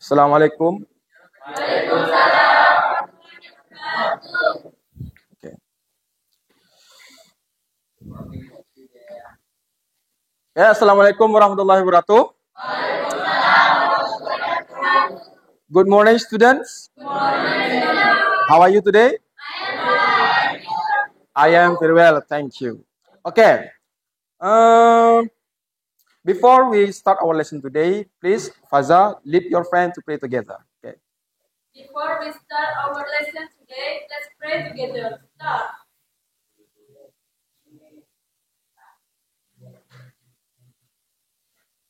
Assalamualaikum. Okay. Ya, Assalamualaikum warahmatullahi wabarakatuh. Good morning, students. How are you today? I am very well, thank you. Okay. Before we start our lesson today, please, Faza, lead your friend to pray together. Okay. Before we start our lesson today, let's pray together. Start.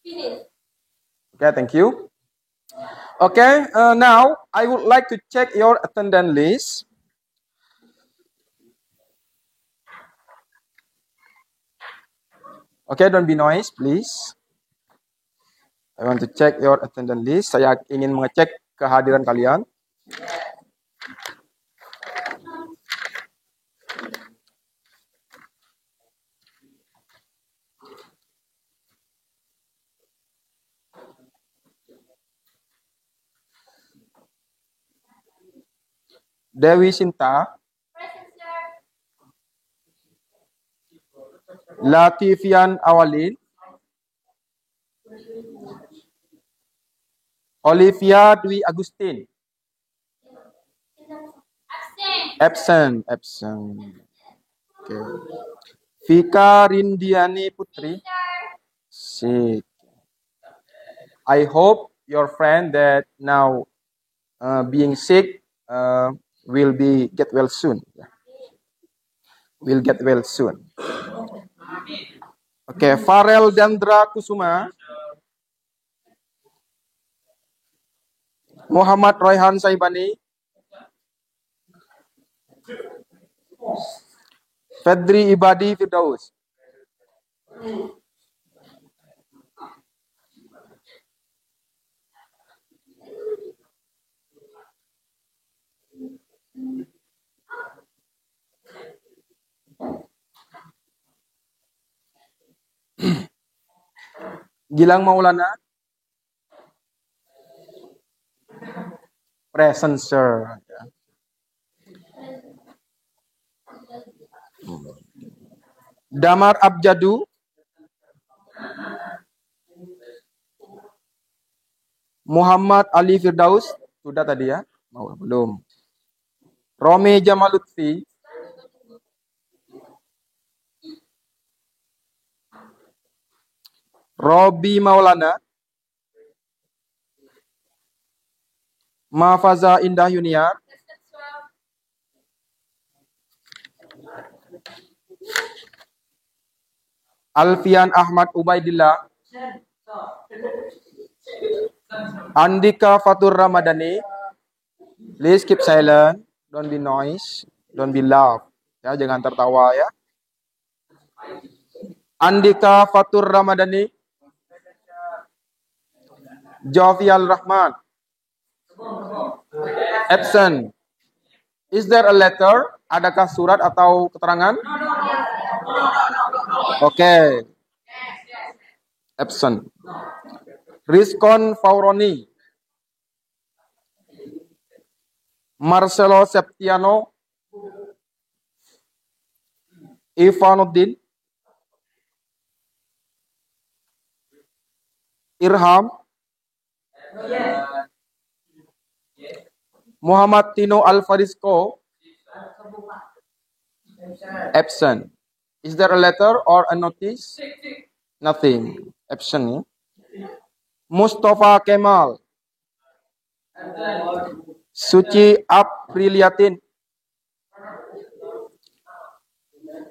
Finish. Okay, thank you. Okay, now I would like to check your attendance list. Okay, don't be noise, please. I want to check your attendance list. Saya ingin mengecek kehadiran kalian. Dewi Sinta, Present, sir. Latifian Awalin, Olivia Dwi Agustin, Absent. absent. Okay. Vika Rindiani Putri, sick. I hope your friend that now being sick will get well soon. Will get well soon. Okay, Farel Dandra Kusuma, Muhammad Royhan Saibani, Fedri Ibadi Firdaus. Gilang Maulana, present sir. Damar Abjadu, Muhammad Ali Firdaus, sudah tadi ya? Oh, belum. Romi Jamalutfi, Robi Maulana, Mafaza Indah Yuniar, Present, sir. Alfian Ahmad Ubaidillah, Andika Fatur Ramadhani. Please keep silent, don't be noise, don't be loud. Ya, jangan tertawa ya. Andika Fatur Ramadhani, Jovial Rahman, absent. Is there a letter? Adakah surat atau keterangan? Okay. Absent. Rizkon Fauroni, Marcelo Septiano, Ivanuddin, Irham, Muhammad Tino Alfarisco, absent. Is there a letter or a notice? Nothing. Absent. Ya? Mustafa Kemal, Suci Apriliatin,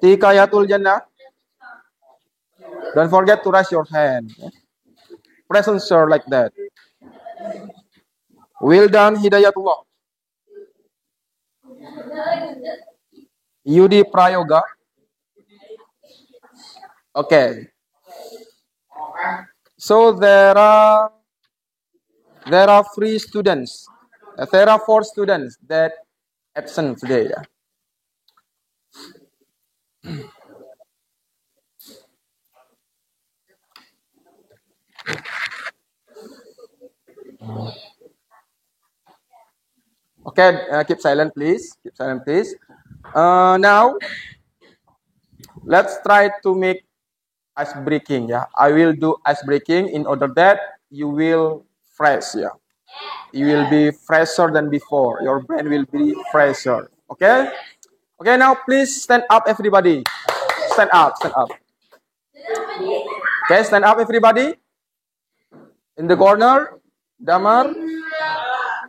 Tikayatul Jannah. Don't forget to raise your hand. Present sir, like that. Wildan Hidayatullah, Yudi Prayoga. Okay. So there are 3 students. There are 4 students that absent today. Yeah. Okay, keep silent, please. Keep silent, please. Now, let's try to make ice breaking. Yeah, I will do ice breaking in order that you will fresh. Yeah, you will be fresher than before. Your brain will be fresher. Okay. Okay. Now, please stand up, everybody. Stand up. Stand up. Okay, stand up, everybody. In the corner, Damar,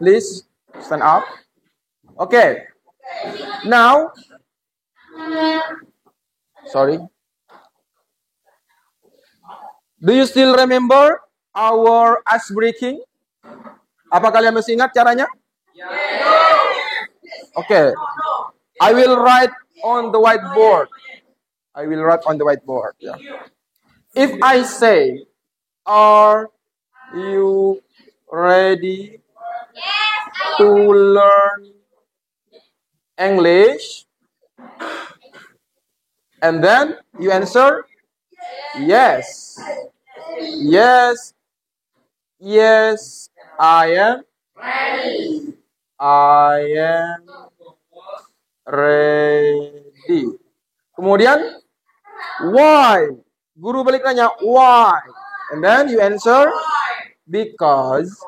please stand up. Okay. Now, sorry. Do you still remember our ice breaking? Apa kalian masih ingat caranya? Okay. I will write on the whiteboard. I will write on the whiteboard. Yeah. If I say, are you ready to learn English? And then you answer, yes. Yes. Yes, I am. I am ready. Kemudian, why? Guru balik nanya, why? And then you answer, because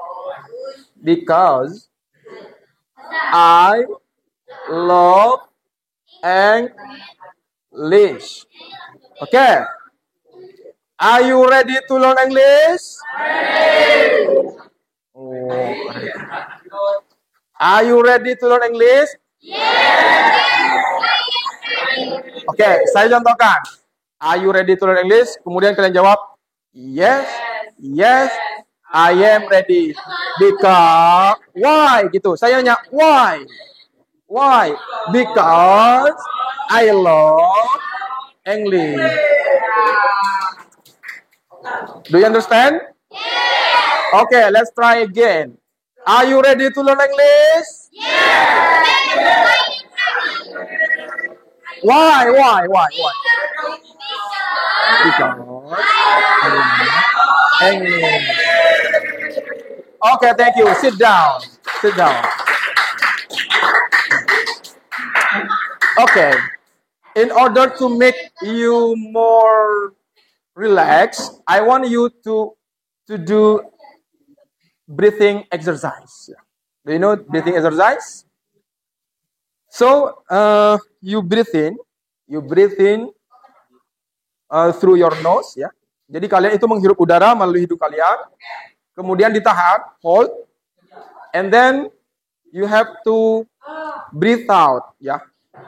I love English. Okay. Are you ready to learn English? Oh. Are you ready to learn English? Oke, saya contohkan. Are you ready to learn English? Kemudian kalian jawab, yes, yes, I am ready. Because, why? Gitu. Saya nanya, why? Why? Because I love English. Do you understand? Okay, let's try again. Are you ready to learn English? Why? Because English. Okay, thank you. Sit down. Okay. In order to make you more relaxed, I want you to do breathing exercise. Do you know breathing exercise? So, you breathe in through your nose, ya. Jadi kalian itu menghirup udara melalui hidung kalian, kemudian ditahan, hold, and then you have to breathe out, ya.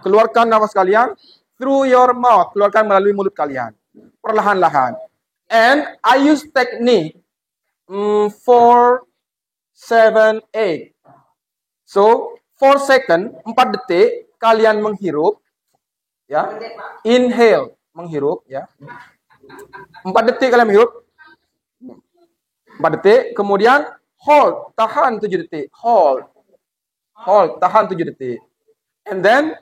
Keluarkan nafas kalian through your mouth, keluarkan melalui mulut kalian, perlahan-lahan. And I use technique 4, 7, 8. So 4 second, 4 detik kalian menghirup, ya. Inhale, menghirup, ya. 4 detik kalian menghirup. 4 detik, kemudian hold, tahan 7 detik. Hold, tahan 7 detik. And then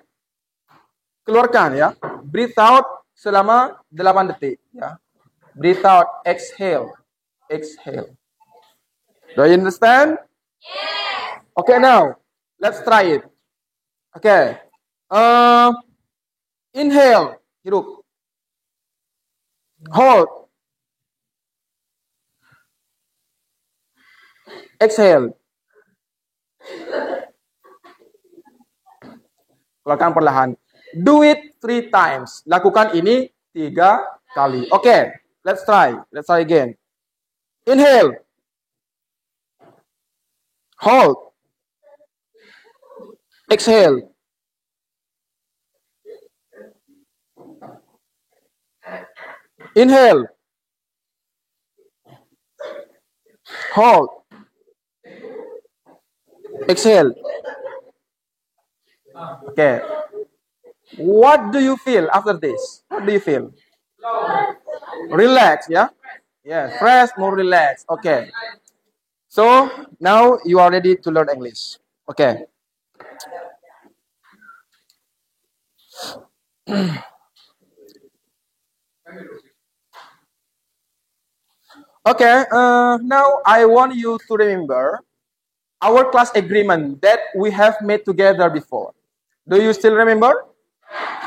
keluarkan, ya. Breathe out selama 8 detik, ya. Breathe out, exhale. Do you understand? Yes. Okay, now let's try it. Okay. Inhale, hirup. Hold. Exhale. Keluarkan perlahan. Do it 3 times. Lakukan ini 3 kali. Okay, let's try. Let's try again. Inhale. Hold. Exhale. Inhale. Hold. Exhale. Okay. What do you feel after this? What do you feel? Relax, yeah? Yeah, fresh, more relaxed. Okay. So, now you are ready to learn English. Okay. Okay, now I want you to remember our class agreement that we have made together before. Do you still remember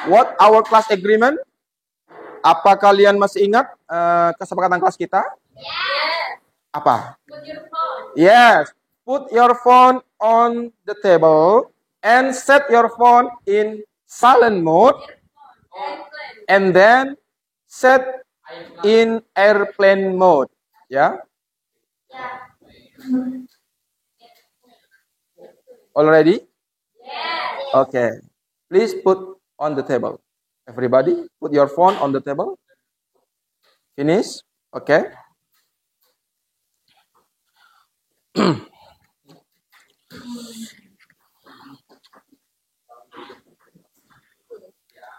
what our class agreement? Apa kalian masih ingat kesepakatan kelas kita? Yes. Apa? Put your phone. Yes. Put your phone on the table and set your phone in silent mode, Airplane. and then set in airplane mode. Ya, Yeah. already? Yes. Okay. Please put on the table. Everybody, put your phone on the table. Finish? Okay.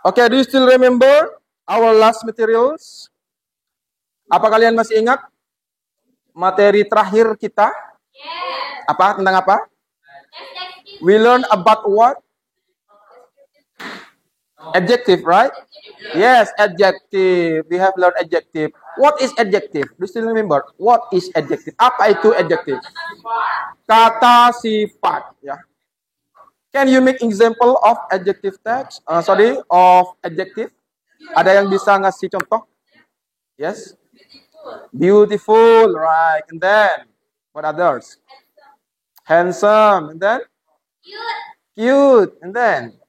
Okay, do you still remember our last materials? Apa kalian masih ingat materi terakhir kita? Yes. Apa? Tentang apa? Adjective. We learn about what? Adjective, right? Yes, adjective. We have learned adjective. What is adjective? Do you still remember? What is adjective? Apa itu adjective? Kata sifat. Ya. Can you make example of adjective text? Of adjective. Ada yang bisa ngasih contoh? Yes. Beautiful, right? And then, what others? Handsome. And then, Cute. cute. And then,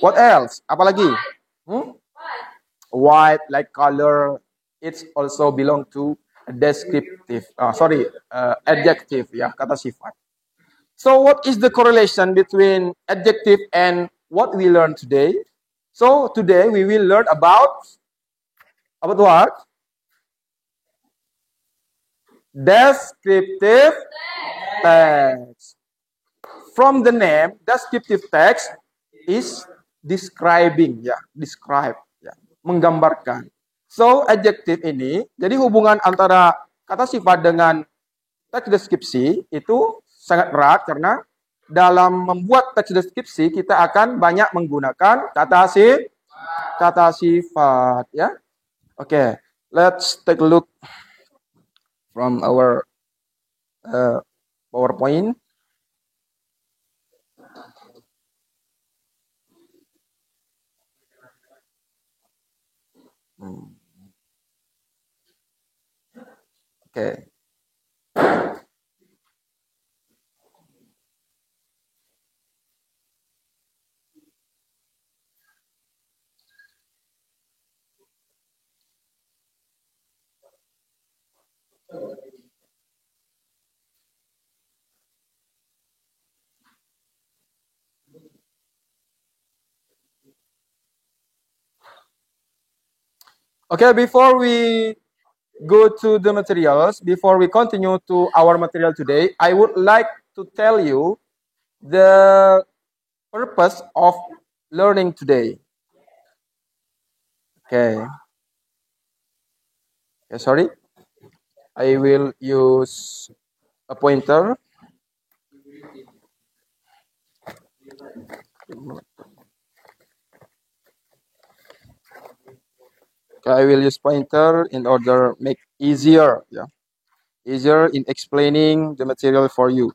what else? Apalagi? What? White, like color. It's also belong to descriptive. Adjective. Ya, kata sifat. So, what is the correlation between adjective and what we learned today? So, today we will learn about what? Descriptive text. From the name, descriptive text is describing, ya, describe, ya, menggambarkan. So, adjective ini, jadi hubungan antara kata sifat dengan teks deskripsi itu sangat erat karena dalam membuat teks deskripsi kita akan banyak menggunakan kata sifat, ya. Okay, let's take a look from our PowerPoint. Okay. Okay, before we go to the materials, before we continue to our material today, I would like to tell you the purpose of learning today. Okay. Sorry. I will use a pointer. I will use pointer in order make easier, yeah, easier in explaining the material for you.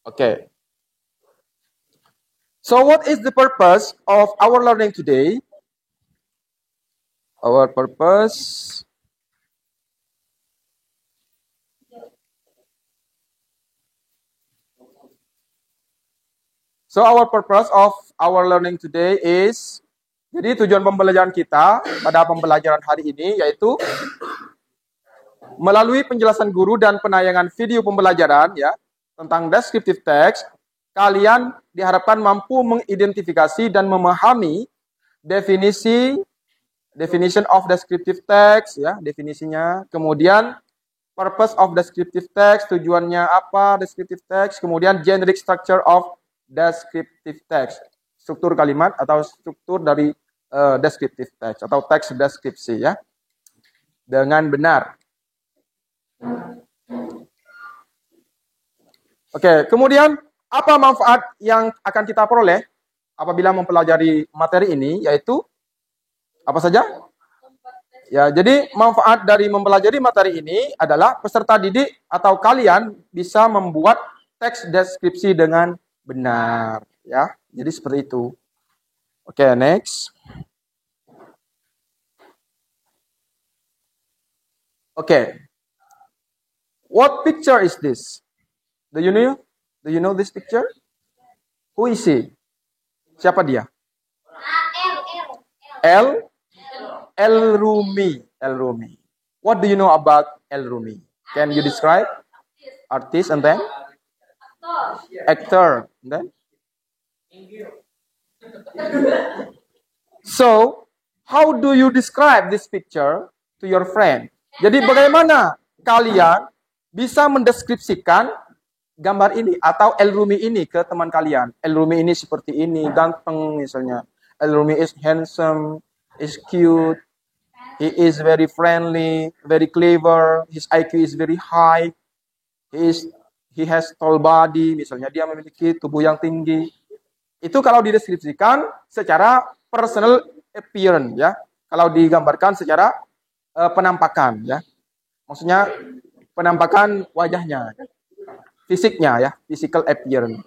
Okay. So what is the purpose of our learning today? Our purpose of our learning today is, jadi tujuan pembelajaran kita pada pembelajaran hari ini yaitu melalui penjelasan guru dan penayangan video pembelajaran, ya, tentang descriptive text, kalian diharapkan mampu mengidentifikasi dan memahami definition of descriptive text, ya, definisinya, kemudian purpose of descriptive text, tujuannya apa descriptive text, kemudian generic structure of descriptive text. struktur kalimat atau struktur dari descriptive text atau teks deskripsi ya dengan benar. Oke, kemudian apa manfaat yang akan kita peroleh apabila mempelajari materi ini, yaitu apa saja? Ya, jadi manfaat dari mempelajari materi ini adalah peserta didik atau kalian bisa membuat teks deskripsi dengan benar, ya. Jadi seperti itu. Oke, next. Oke. What picture is this? Do you know this picture? Who is he? Siapa dia? El-Rumi. What do you know about El-Rumi? Can you describe? Artist and then? Actor. And then? So, how do you describe this picture to your friend? Jadi bagaimana kalian bisa mendeskripsikan gambar ini atau El-Rumi ini ke teman kalian? El-Rumi ini seperti ini, ganteng misalnya. El-Rumi is handsome, is cute, he is very friendly, very clever, his IQ is very high, he has tall body, misalnya dia memiliki tubuh yang tinggi. Itu kalau dideskripsikan secara personal appearance ya. Kalau digambarkan secara penampakan ya. Maksudnya penampakan wajahnya, fisiknya ya, physical appearance.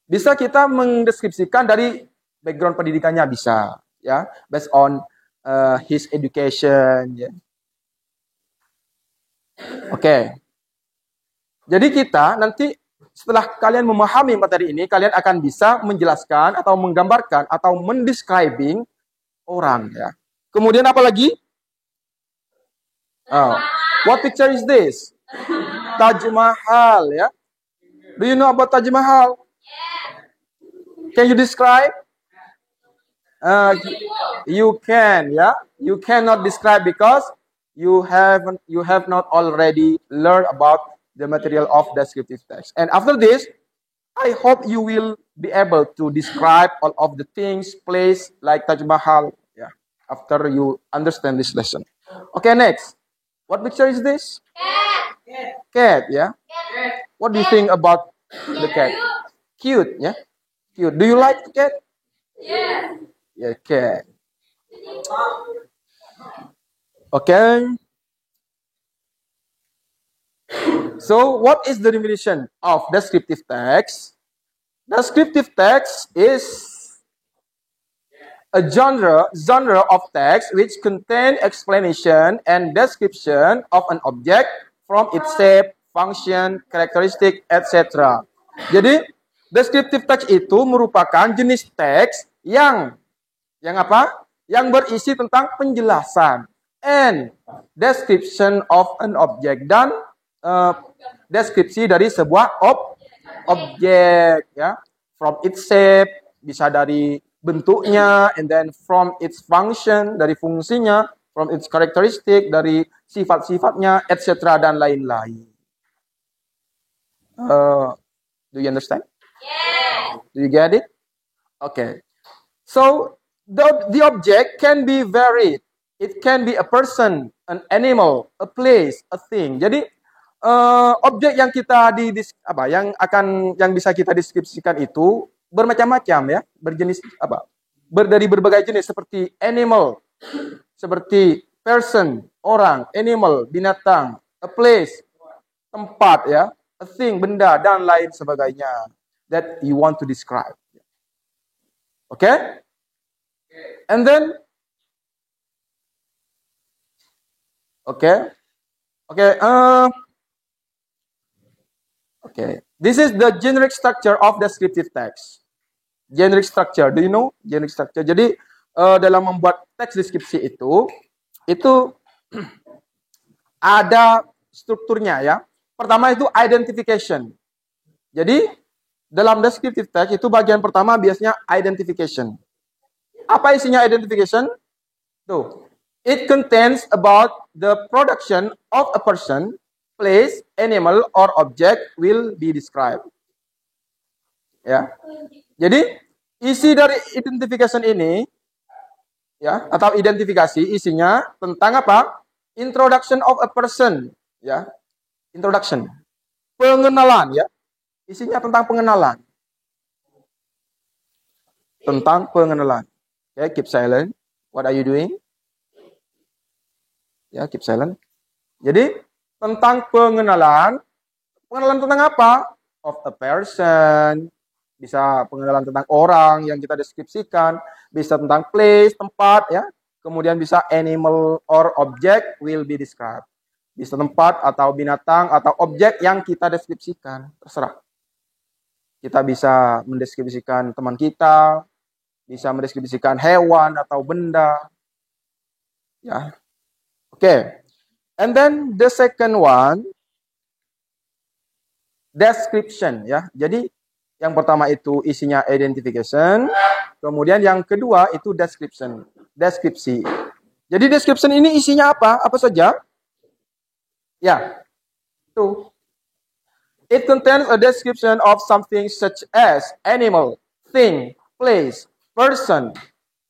Bisa kita mendeskripsikan dari background pendidikannya bisa ya, based on his education ya. Oke. Jadi kita nanti setelah kalian memahami materi ini, kalian akan bisa menjelaskan atau menggambarkan atau mendescribing orang ya. Kemudian apa lagi? What picture is this? Taj Mahal ya. Do you know about Taj Mahal? Can you describe? You can ya. You cannot describe because you have not already learned about the material of descriptive text. And after this, I hope you will be able to describe all of the things, place like Taj Mahal. Yeah, after you understand this lesson. Okay, next. What picture is this? Cat, yeah. What do you think about the cat? Cute, yeah. Cute. Do you like the cat? Yeah, cat. Okay. So, what is the definition of descriptive text? Descriptive text is a genre of text which contain explanation and description of an object from its shape, function, characteristic, etc. Jadi, descriptive text itu merupakan jenis teks yang apa? Yang berisi tentang penjelasan and description of an object dan deskripsi dari sebuah objek ya, from its shape bisa dari bentuknya, and then from its function dari fungsinya, from its characteristic dari sifat-sifatnya, etc. dan lain-lain. Do you understand? Yeah. Do you get it? Okay. So the object can be varied. It can be a person, an animal, a place, a thing. Jadi objek yang kita yang bisa kita deskripsikan itu bermacam-macam ya, berjenis dari berbagai jenis seperti animal, seperti person, orang, animal, binatang, a place, tempat ya, a thing, benda dan lain sebagainya that you want to describe. Okay? And then Okay. This is the generic structure of descriptive text. Generic structure, do you know generic structure? Jadi dalam membuat teks deskripsi itu ada strukturnya ya. Pertama itu identification. Jadi dalam descriptive text itu bagian pertama biasanya identification. Apa isinya identification? Tuh. It contains about the production of a person, place, animal, or object will be described. Ya. Jadi Isi dari identification ini, ya, atau identifikasi isinya tentang apa? Introduction of a person, ya. Introduction. Pengenalan, ya. Isinya tentang pengenalan. Tentang pengenalan. Okay, keep silent. What are you doing? Ya, keep silent. Jadi, tentang pengenalan. Pengenalan tentang apa? Of a person. Bisa pengenalan tentang orang yang kita deskripsikan. Bisa tentang place, tempat, ya. Kemudian bisa animal or object will be described. Bisa tempat atau binatang atau objek yang kita deskripsikan. Terserah. Kita bisa mendeskripsikan teman kita, bisa mendeskripsikan hewan atau benda. Ya. Oke. And then the second one, description, ya. Jadi yang pertama itu isinya identification, kemudian yang kedua itu description, deskripsi. Jadi description ini isinya apa? Apa saja? Ya. Tuh. It contains a description of something such as animal, thing, place, person,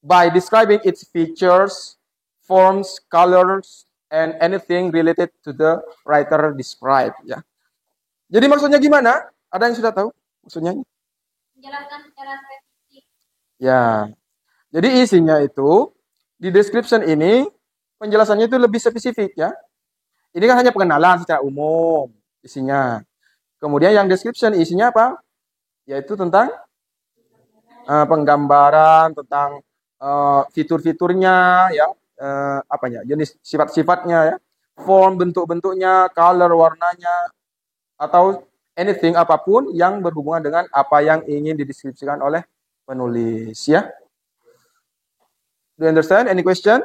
by describing its features, forms, colors, and anything related to the writer described. Ya. Jadi maksudnya gimana? Ada yang sudah tahu maksudnya? Menjelaskan secara spesifik. Ya. Jadi isinya itu di description ini penjelasannya itu lebih spesifik, ya. Ini kan hanya pengenalan secara umum isinya. Kemudian yang description isinya apa? Yaitu tentang penggambaran, tentang fitur-fiturnya, ya, apanya, jenis sifat-sifatnya, ya, form, bentuk-bentuknya, color, warnanya, atau anything apapun yang berhubungan dengan apa yang ingin dideskripsikan oleh penulis, ya. Do you understand? Any question?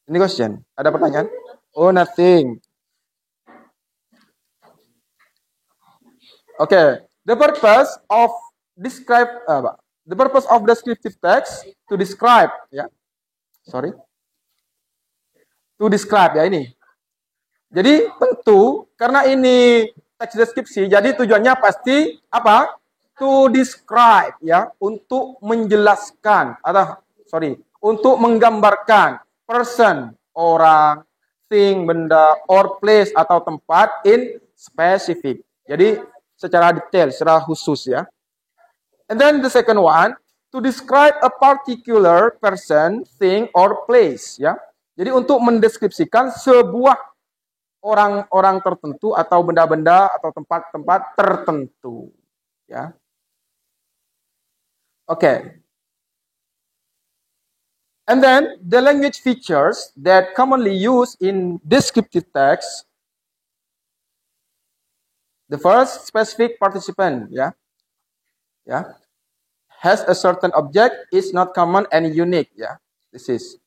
Any question? Ada pertanyaan? Oh, nothing. Okay, the purpose of descriptive text to describe, ya. Sorry. To describe, ya, ini. Jadi tentu karena ini teks deskripsi, jadi tujuannya pasti apa? To describe, ya, untuk menjelaskan untuk menggambarkan person, orang, thing, benda, or place atau tempat in specific. Jadi secara detail, secara khusus, ya. And then the second one, to describe a particular person, thing, or place, ya. Jadi untuk mendeskripsikan sebuah orang-orang tertentu atau benda-benda atau tempat-tempat tertentu, ya. Okay. And then the language features that commonly used in descriptive text. The first, specific participant, ya, has a certain object, is not common and unique, ya. This is,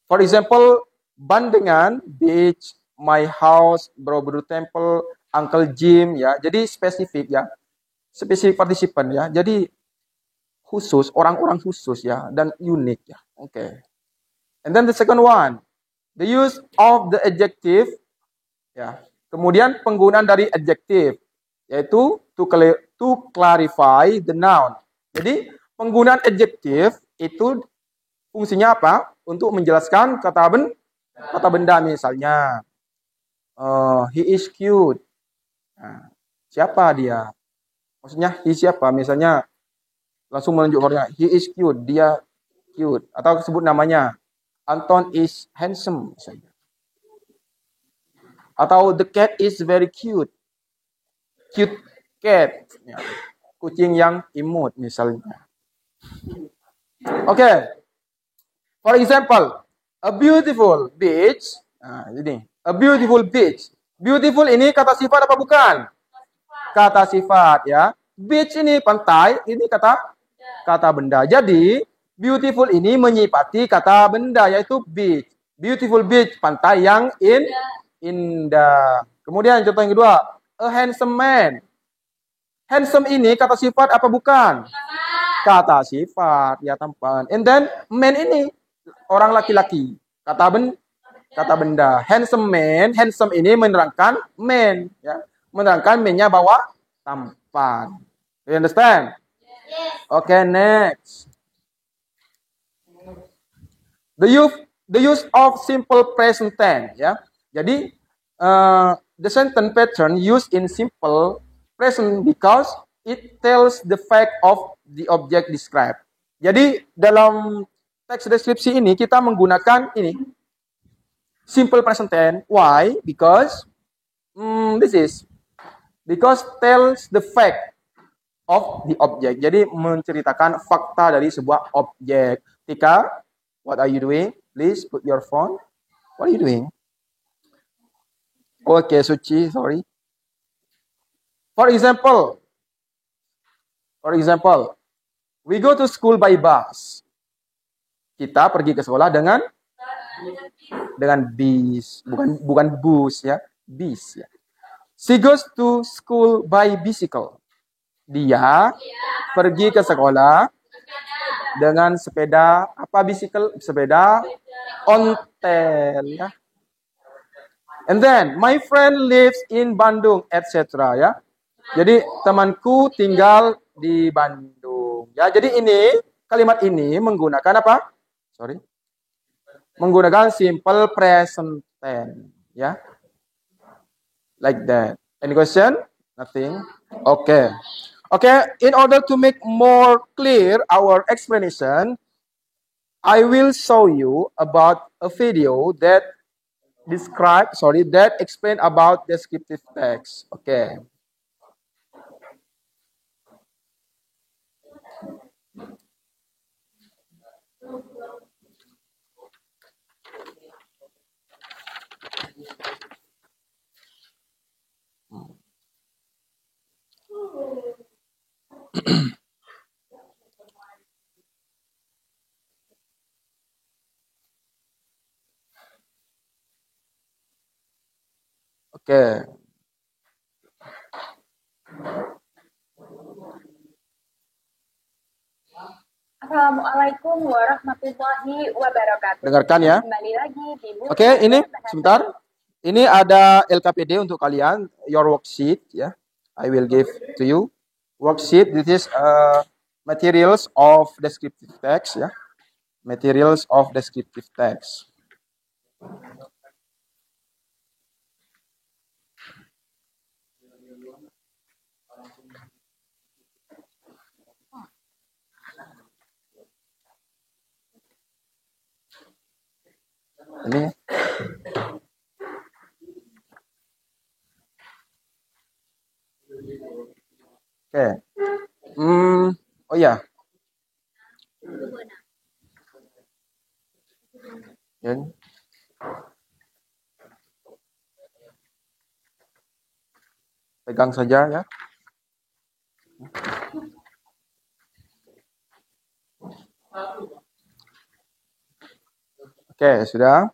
for example, Bandengan, beach, my house, Borobudur temple, Uncle Jim, ya. Jadi spesifik, ya, spesifik participant, ya. Jadi khusus, orang-orang khusus, ya, dan unik, ya. Okay. And then the second one, the use of the adjective, ya. Kemudian penggunaan dari adjective, yaitu to clarify the noun. Jadi penggunaan adjektif itu fungsinya apa? Untuk menjelaskan kata benda, misalnya he is cute. Nah, siapa dia? Maksudnya he siapa? Misalnya langsung menunjuk orangnya, he is cute, dia cute. Atau sebut namanya, Anton is handsome, misalnya. Atau the cat is very cute. Cute cat, ya. Kucing yang imut, misalnya. Okay. For example, a beautiful beach. Nah, ini, a beautiful beach. Beautiful ini kata sifat apa bukan? Kata sifat, ya. Beach ini pantai, ini kata benda. Jadi, beautiful ini menyifati kata benda, yaitu beach. Beautiful beach, pantai yang indah. Kemudian contoh yang kedua, a handsome man. Handsome ini kata sifat apa bukan? Kata sifat, ya, tampan. And then man ini orang laki-laki. Kata benda. Handsome man, handsome ini menerangkan man, ya. Menerangkan man-nya bahwa tampan. You understand? Okay, next. The use of simple present tense, ya. Jadi the sentence pattern used in simple present because it tells the fact of the object described. Jadi dalam teks deskripsi ini kita menggunakan ini simple present tense. Why? Because because tells the fact of the object. Jadi menceritakan fakta dari sebuah objek. Tika, what are you doing? Please put your phone. What are you doing? Okay, Suci, sorry. For example, we go to school by bus. Kita pergi ke sekolah dengan bis, bukan bus ya, bis ya. She goes to school by bicycle. Dia pergi ke sekolah dengan sepeda, apa bicycle? Sepeda ontel ya. And then my friend lives in Bandung, etc. ya. Jadi temanku tinggal di Bandung. Ya, jadi ini kalimat ini menggunakan apa? Menggunakan simple present tense, ya. Like that. Any question? Nothing. Okay. Okay, in order to make more clear our explanation, I will show you about a video that explain about descriptive text. Okay. Okay. Assalamualaikum warahmatullahi wabarakatuh. Dengarkan ya. Kembali lagi di Oke, ini sebentar. Ini ada LKPD untuk kalian, your worksheet ya. I will give to you worksheet. This is materials of descriptive text ya. Materials of descriptive text. Ini oke. Oh ya. Pegang saja ya. Oke, sudah.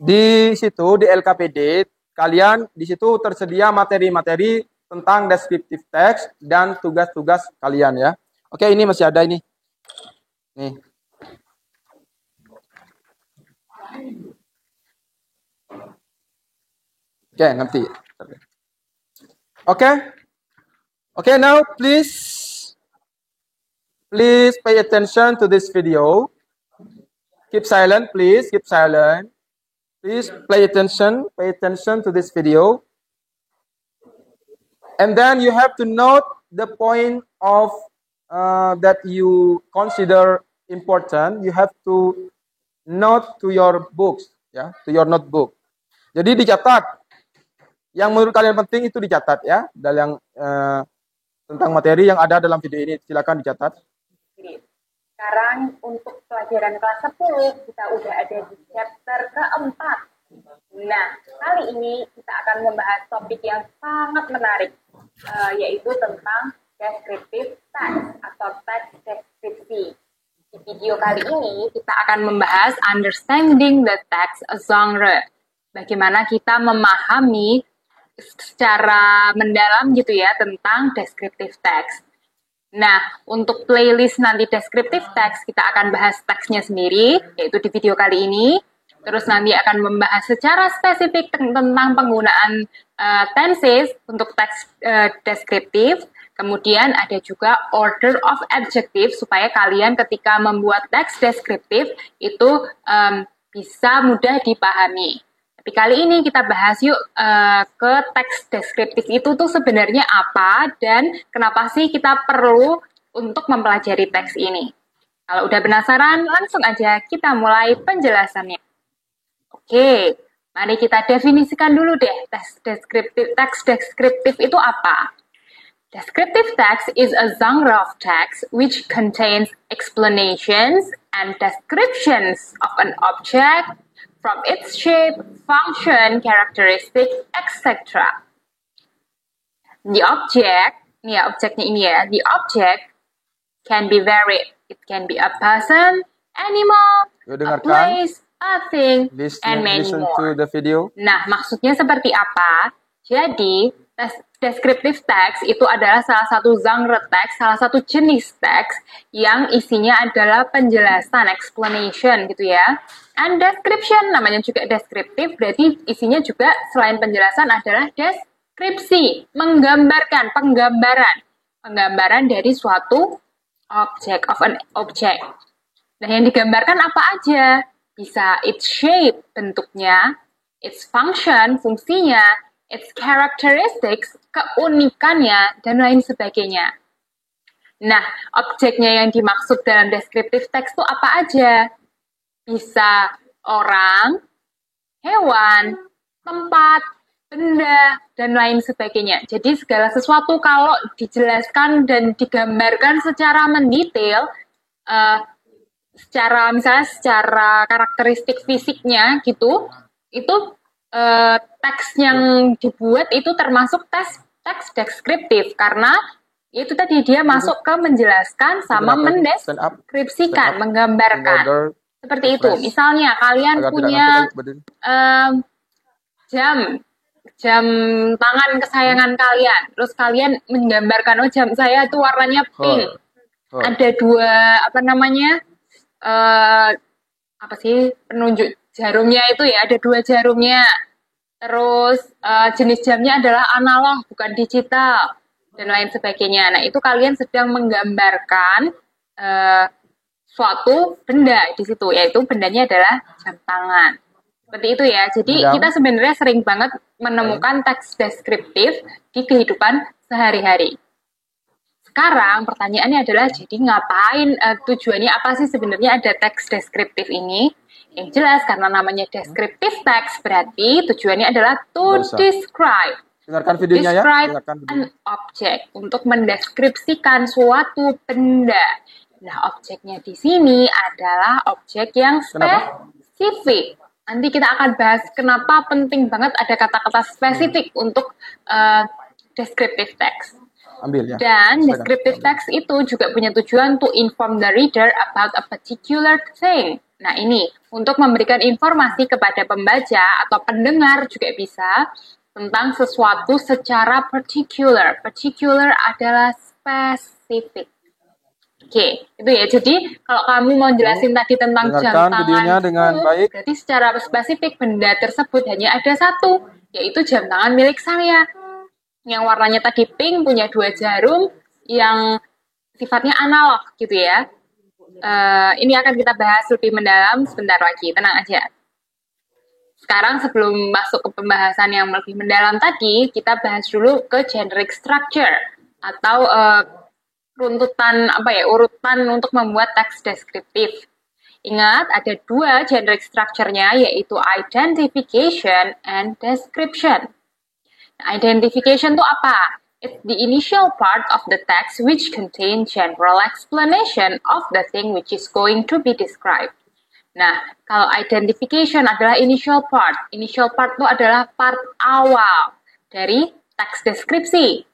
Di situ di LKPD kalian di situ tersedia materi-materi tentang descriptive text dan tugas-tugas kalian ya. Oke, ini masih ada ini. Nih. Oke, nanti. Okay, now please pay attention to this video. Keep silent, please. Keep silent. Please pay attention to this video. And then you have to note the point of that you consider important. You have to note to your books, ya, to your notebook. Jadi dicatat. Yang menurut kalian penting itu dicatat ya. Dan yang tentang materi yang ada dalam video ini silakan dicatat. Sekarang untuk pelajaran kelas 10 kita udah ada di chapter keempat. Nah, kali ini kita akan membahas topik yang sangat menarik, yaitu tentang descriptive text atau teks deskripsi. Di video kali ini kita akan membahas understanding the text genre. Bagaimana kita memahami secara mendalam gitu ya tentang descriptive text. Nah, untuk playlist nanti descriptive text, kita akan bahas teksnya sendiri, yaitu di video kali ini. Terus nanti akan membahas secara spesifik tentang penggunaan tenses untuk teks deskriptif. Kemudian ada juga order of adjective supaya kalian ketika membuat teks deskriptif itu bisa mudah dipahami. Tapi kali ini kita bahas yuk ke teks deskriptif itu tuh sebenarnya apa dan kenapa sih kita perlu untuk mempelajari teks ini. Kalau udah penasaran, langsung aja kita mulai penjelasannya. Oke, mari kita definisikan dulu deh teks deskriptif. Teks deskriptif itu apa? Descriptive text is a genre of text which contains explanations and descriptions of an object from its shape, function, characteristic, etc. The object, objeknya ini ya, the object can be varied. It can be a person, animal, a place, a thing, and many more. To the video. Nah, maksudnya seperti apa? Jadi, descriptive text itu adalah salah satu genre teks, salah satu jenis teks yang isinya adalah penjelasan, explanation gitu ya. And description, namanya juga deskriptif, berarti isinya juga selain penjelasan adalah deskripsi, menggambarkan, penggambaran dari suatu object, of an object. Nah, yang digambarkan apa aja? Bisa its shape, bentuknya, its function, fungsinya, its characteristics, keunikannya, dan lain sebagainya. Nah, objeknya yang dimaksud dalam descriptive text itu apa aja? Bisa orang, hewan, tempat, benda, dan lain sebagainya. Jadi segala sesuatu kalau dijelaskan dan digambarkan secara mendetail, secara karakteristik fisiknya gitu, itu teks yang dibuat itu termasuk teks deskriptif karena itu tadi dia masuk ke menjelaskan sama mendeskripsikan, menggambarkan. Seperti itu. Misalnya kalian punya jam tangan kesayangan kalian. Terus kalian menggambarkan, oh jam saya itu warnanya pink. Ada dua, penunjuk jarumnya itu ya, ada dua jarumnya. Terus jenis jamnya adalah analog, bukan digital. Dan lain sebagainya. Nah, itu kalian sedang menggambarkan suatu benda di situ, yaitu bendanya adalah jam tangan. Seperti itu ya. Jadi kita sebenarnya sering banget menemukan teks deskriptif di kehidupan sehari-hari. Sekarang pertanyaannya adalah, jadi ngapain, tujuannya apa sih sebenarnya ada teks deskriptif ini? Yang jelas karena namanya deskriptif teks berarti tujuannya adalah to describe. Dengarkan videonya describe ya. An object, untuk mendeskripsikan suatu benda. Nah, objeknya di sini adalah objek yang spesifik. Nanti kita akan bahas kenapa penting banget ada kata-kata spesifik untuk descriptive text. Ambil ya. Dan descriptive text itu juga punya tujuan to inform the reader about a particular thing. Nah, ini untuk memberikan informasi kepada pembaca atau pendengar juga bisa tentang sesuatu secara particular. Particular adalah spesifik. Oke, itu ya. Jadi kalau kamu mau jelasin tadi tentang jam tangan dengan baik. Berarti secara spesifik benda tersebut hanya ada satu, yaitu jam tangan milik saya. Yang warnanya tadi pink, punya dua jarum, yang sifatnya analog gitu ya. Ini akan kita bahas lebih mendalam sebentar lagi, tenang aja. Sekarang sebelum masuk ke pembahasan yang lebih mendalam tadi, kita bahas dulu ke generic structure atau urutan untuk membuat teks deskriptif. Ingat, ada dua generic structure-nya, yaitu identification and description. Identification itu apa? It's the initial part of the text which contains general explanation of the thing which is going to be described. Nah, kalau identification adalah initial part. Initial part itu adalah part awal dari teks deskripsi.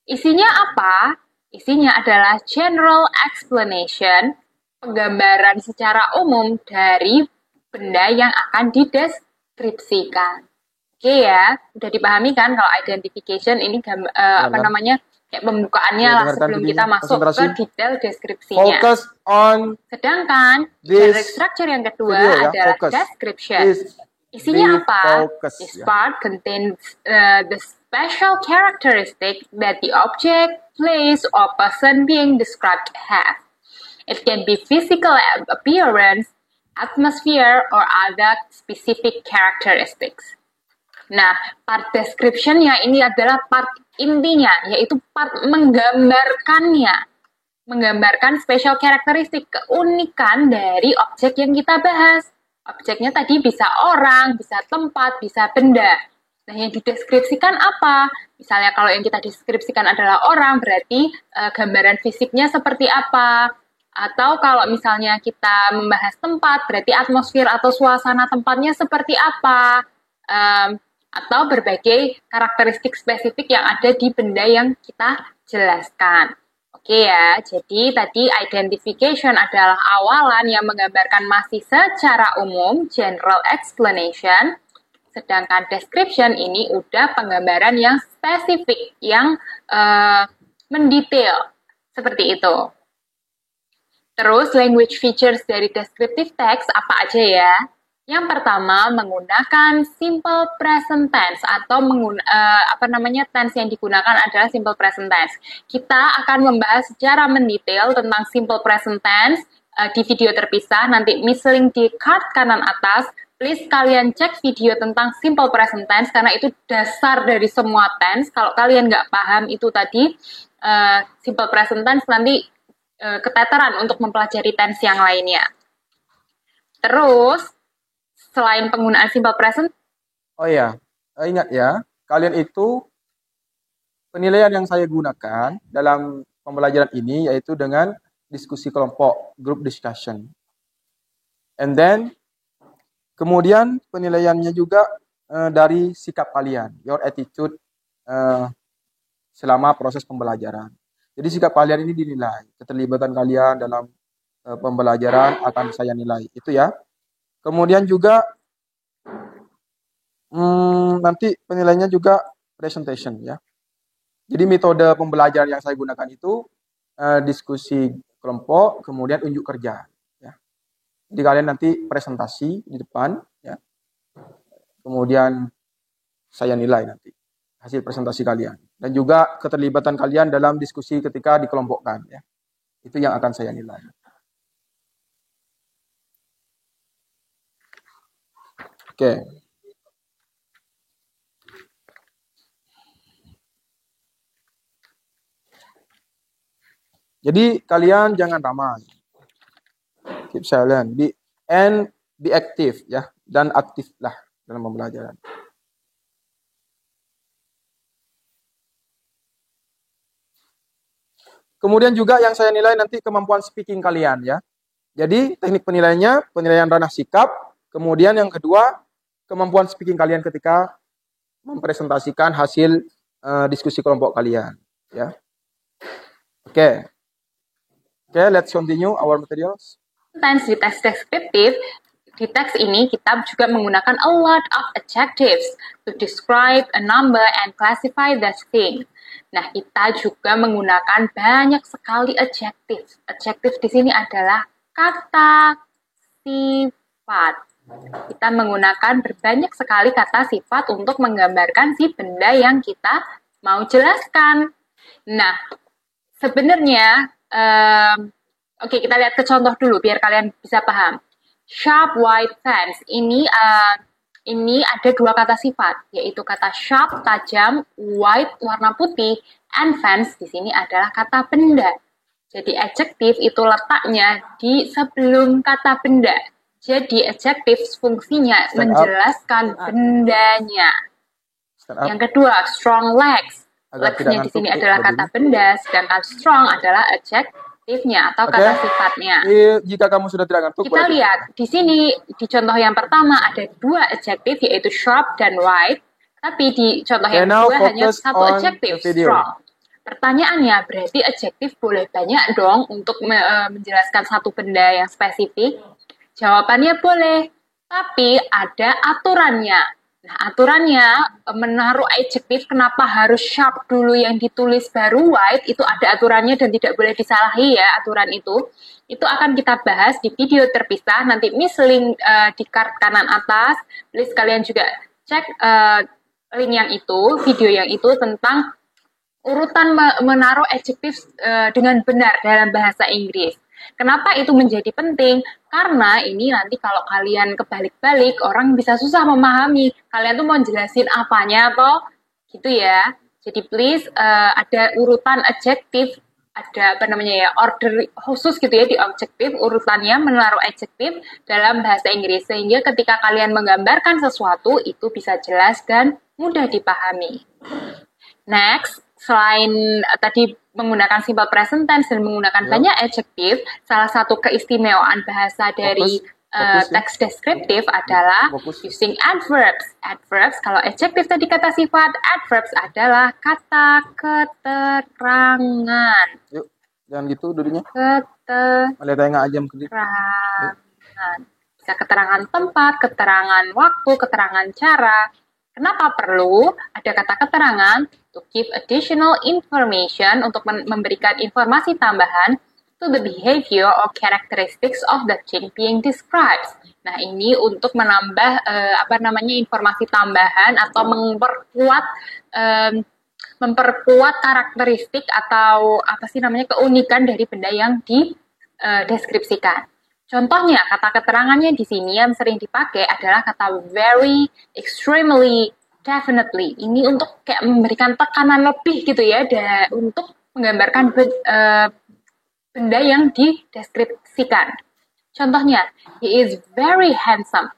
Isinya apa? Isinya adalah general explanation, penggambaran secara umum dari benda yang akan dideskripsikan. Oke ya, udah dipahami kan kalau identification ini kayak pembukaannya lah sebelum kita masuk ke detail deskripsinya. Focus on. Sedangkan generic structure yang kedua adalah description. Isinya apa? This part contains special characteristics that the object, place, or person being described have. It can be physical appearance, atmosphere, or other specific characteristics. Nah, part description-nya ini adalah part intinya, yaitu part menggambarkan special karakteristik, keunikan dari objek yang kita bahas. Objeknya tadi bisa orang, bisa tempat, bisa benda. Nah, yang dideskripsikan apa? Misalnya kalau yang kita deskripsikan adalah orang, berarti gambaran fisiknya seperti apa? Atau kalau misalnya kita membahas tempat, berarti atmosfer atau suasana tempatnya seperti apa? Atau berbagai karakteristik spesifik yang ada di benda yang kita jelaskan. Oke ya, jadi tadi identification adalah awalan yang menggambarkan masih secara umum, general explanation, sedangkan description ini udah penggambaran yang spesifik, yang mendetail, seperti itu. Terus language features dari descriptive text apa aja ya? Yang pertama menggunakan simple present tense atau tense yang digunakan adalah simple present tense. Kita akan membahas secara mendetail tentang simple present tense di video terpisah. Nanti mislink di card kanan atas. Please kalian cek video tentang simple present tense karena itu dasar dari semua tense. Kalau kalian nggak paham itu tadi simple present tense nanti keteteran untuk mempelajari tense yang lainnya. Terus, selain penggunaan simple present. Oh iya, ingat ya, kalian itu penilaian yang saya gunakan dalam pembelajaran ini yaitu dengan diskusi kelompok, group discussion. And then, kemudian penilaiannya juga dari sikap kalian, your attitude selama proses pembelajaran. Jadi sikap kalian ini dinilai, keterlibatan kalian dalam pembelajaran akan saya nilai, itu ya. Kemudian juga nanti penilaiannya juga presentation ya. Jadi metode pembelajaran yang saya gunakan itu diskusi kelompok, kemudian unjuk kerja. Ya. Jadi kalian nanti presentasi di depan, ya. Kemudian saya nilai nanti hasil presentasi kalian. Dan juga keterlibatan kalian dalam diskusi ketika dikelompokkan. Ya. Itu yang akan saya nilai. Oke. Jadi kalian jangan ramai. Keep silent. Be active ya. Dan aktiflah dalam pembelajaran. Kemudian juga yang saya nilai nanti kemampuan speaking kalian ya. Jadi teknik penilaiannya, penilaian ranah sikap. Kemudian yang kedua, kemampuan speaking kalian ketika mempresentasikan hasil diskusi kelompok kalian. Ya. Oke, let's continue our materials. Sometimes di teks deskriptif, di teks ini kita juga menggunakan a lot of adjectives to describe a number and classify the thing. Nah, kita juga menggunakan banyak sekali adjective. Adjective di sini adalah kata sifat. Kita menggunakan banyak sekali kata sifat untuk menggambarkan si benda yang kita mau jelaskan. Nah, sebenarnya, oke, kita lihat ke contoh dulu biar kalian bisa paham. Sharp white fence ini ada dua kata sifat, yaitu kata sharp, tajam, white, warna putih, and fence di sini adalah kata benda. Jadi adjektif itu letaknya di sebelum kata benda. Jadi adjektif fungsinya menjelaskan bendanya. Yang kedua, strong legs. Legs-nya di sini adalah kata benda, sedangkan strong adalah adjektifnya atau kata sifatnya. Jika kamu sudah tidak ngantuk, kita lihat di sini di contoh yang pertama ada dua adjektif yaitu sharp dan white, tapi di contoh yang kedua hanya satu adjektif strong. Pertanyaannya berarti adjektif boleh banyak dong untuk menjelaskan satu benda yang spesifik? Jawabannya boleh, tapi ada aturannya. Nah, aturannya menaruh adjektif kenapa harus sharp dulu yang ditulis baru white, itu ada aturannya dan tidak boleh disalahi ya aturan itu. Itu akan kita bahas di video terpisah, nanti mislink di card kanan atas. Please kalian juga cek link yang itu, video yang itu tentang urutan menaruh adjektif dengan benar dalam bahasa Inggris. Kenapa itu menjadi penting? Karena ini nanti kalau kalian kebalik-balik, orang bisa susah memahami. Kalian tuh mau jelasin apanya atau gitu ya. Jadi please ada urutan adjektif, ada order khusus gitu ya di adjektif, urutannya menaruh adjektif dalam bahasa Inggris. Sehingga ketika kalian menggambarkan sesuatu, itu bisa jelas dan mudah dipahami. Next, selain tadi menggunakan simple present tense dan menggunakan banyak adjektif, salah satu keistimewaan bahasa dari teks deskriptif adalah using adverbs. Adverbs, kalau adjektif tadi kata sifat, adverbs adalah kata keterangan. Yuk, jangan gitu duduknya. Keterangan. Bisa keterangan tempat, keterangan waktu, keterangan cara. Kenapa perlu ada kata keterangan? To give additional information, untuk memberikan informasi tambahan to the behavior or characteristics of the thing being described. Nah, ini untuk menambah informasi tambahan atau memperkuat karakteristik atau keunikan dari benda yang dideskripsikan. Contohnya, kata keterangannya di sini yang sering dipakai adalah kata very, extremely, definitely. Ini untuk kayak memberikan tekanan lebih gitu ya, untuk menggambarkan benda yang dideskripsikan. Contohnya, he is very handsome.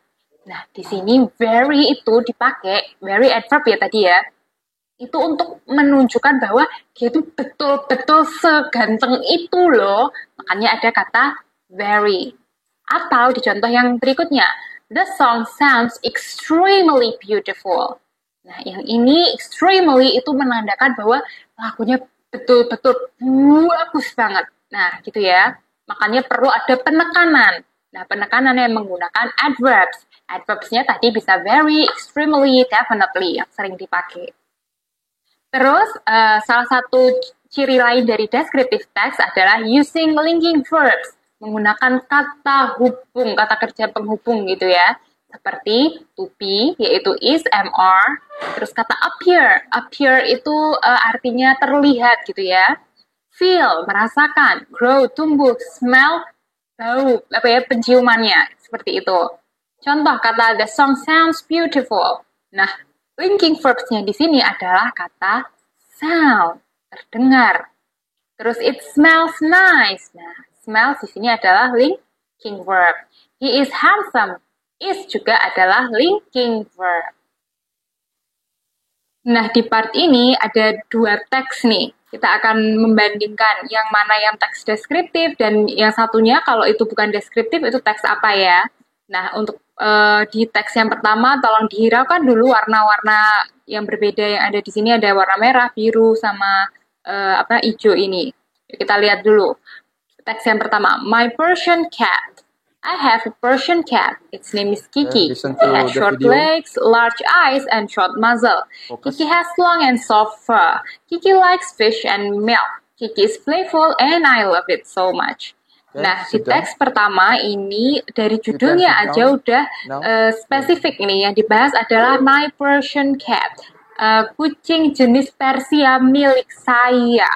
Nah, di sini very itu dipakai, very adverb ya tadi ya, itu untuk menunjukkan bahwa dia itu betul-betul seganteng itu loh. Makanya ada kata very. Atau di contoh yang berikutnya, the song sounds extremely beautiful. Nah, yang ini extremely itu menandakan bahwa lagunya betul-betul bagus banget. Nah, gitu ya. Makanya perlu ada penekanan. Nah, penekanan yang menggunakan adverbs. Adverbsnya tadi bisa very, extremely, definitely yang sering dipakai. Terus, salah satu ciri lain dari descriptive text adalah using linking verbs. Menggunakan kata hubung, kata kerja penghubung gitu ya. Seperti to be, yaitu is, am, are. Terus kata appear. Appear itu artinya terlihat gitu ya. Feel, merasakan. Grow, tumbuh. Smell, bau, penciumannya. Seperti itu. Contoh kata the song sounds beautiful. Nah, linking verbs-nya di sini adalah kata sound, terdengar. Terus it smells nice. Nah, smells di sini adalah linking verb. He is handsome. Is juga adalah linking verb. Nah, di part ini ada dua teks nih. Kita akan membandingkan yang mana yang teks deskriptif dan yang satunya kalau itu bukan deskriptif itu teks apa ya. Nah, untuk di teks yang pertama tolong dihiraukan dulu warna-warna yang berbeda yang ada di sini, ada warna merah, biru sama hijau ini. Kita lihat dulu. Teks yang pertama, my Persian cat. I have a Persian cat. Its name is Kiki. It has short legs, large eyes, and short muzzle. Kiki has long and soft fur. Kiki likes fish and milk. Kiki is playful and I love it so much. Nah, di teks pertama ini dari judulnya aja udah spesifik ini. Yang dibahas adalah my Persian cat. Kucing jenis Persia milik saya.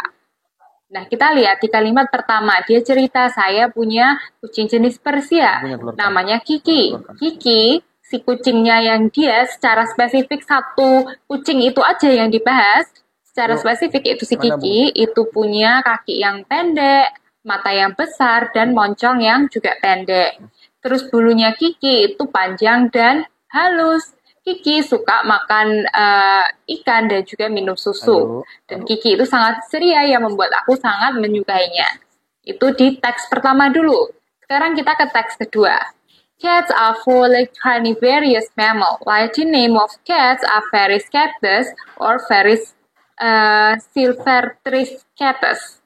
Nah, kita lihat di kalimat pertama, dia cerita saya punya kucing jenis Persia, namanya Kiki. Kiki, si kucingnya yang dia secara spesifik satu kucing itu aja yang dibahas, secara spesifik itu si Kiki, itu punya kaki yang pendek, mata yang besar, dan moncong yang juga pendek. Terus bulunya Kiki itu panjang dan halus. Kiki suka makan ikan dan juga minum susu. Dan Kiki itu sangat ceria yang membuat aku sangat menyukainya. Itu di teks pertama dulu. Sekarang kita ke teks kedua. Cats are four-legged carnivorous mammal. Latin name of cats are Felis catus or Felis silvestris catus.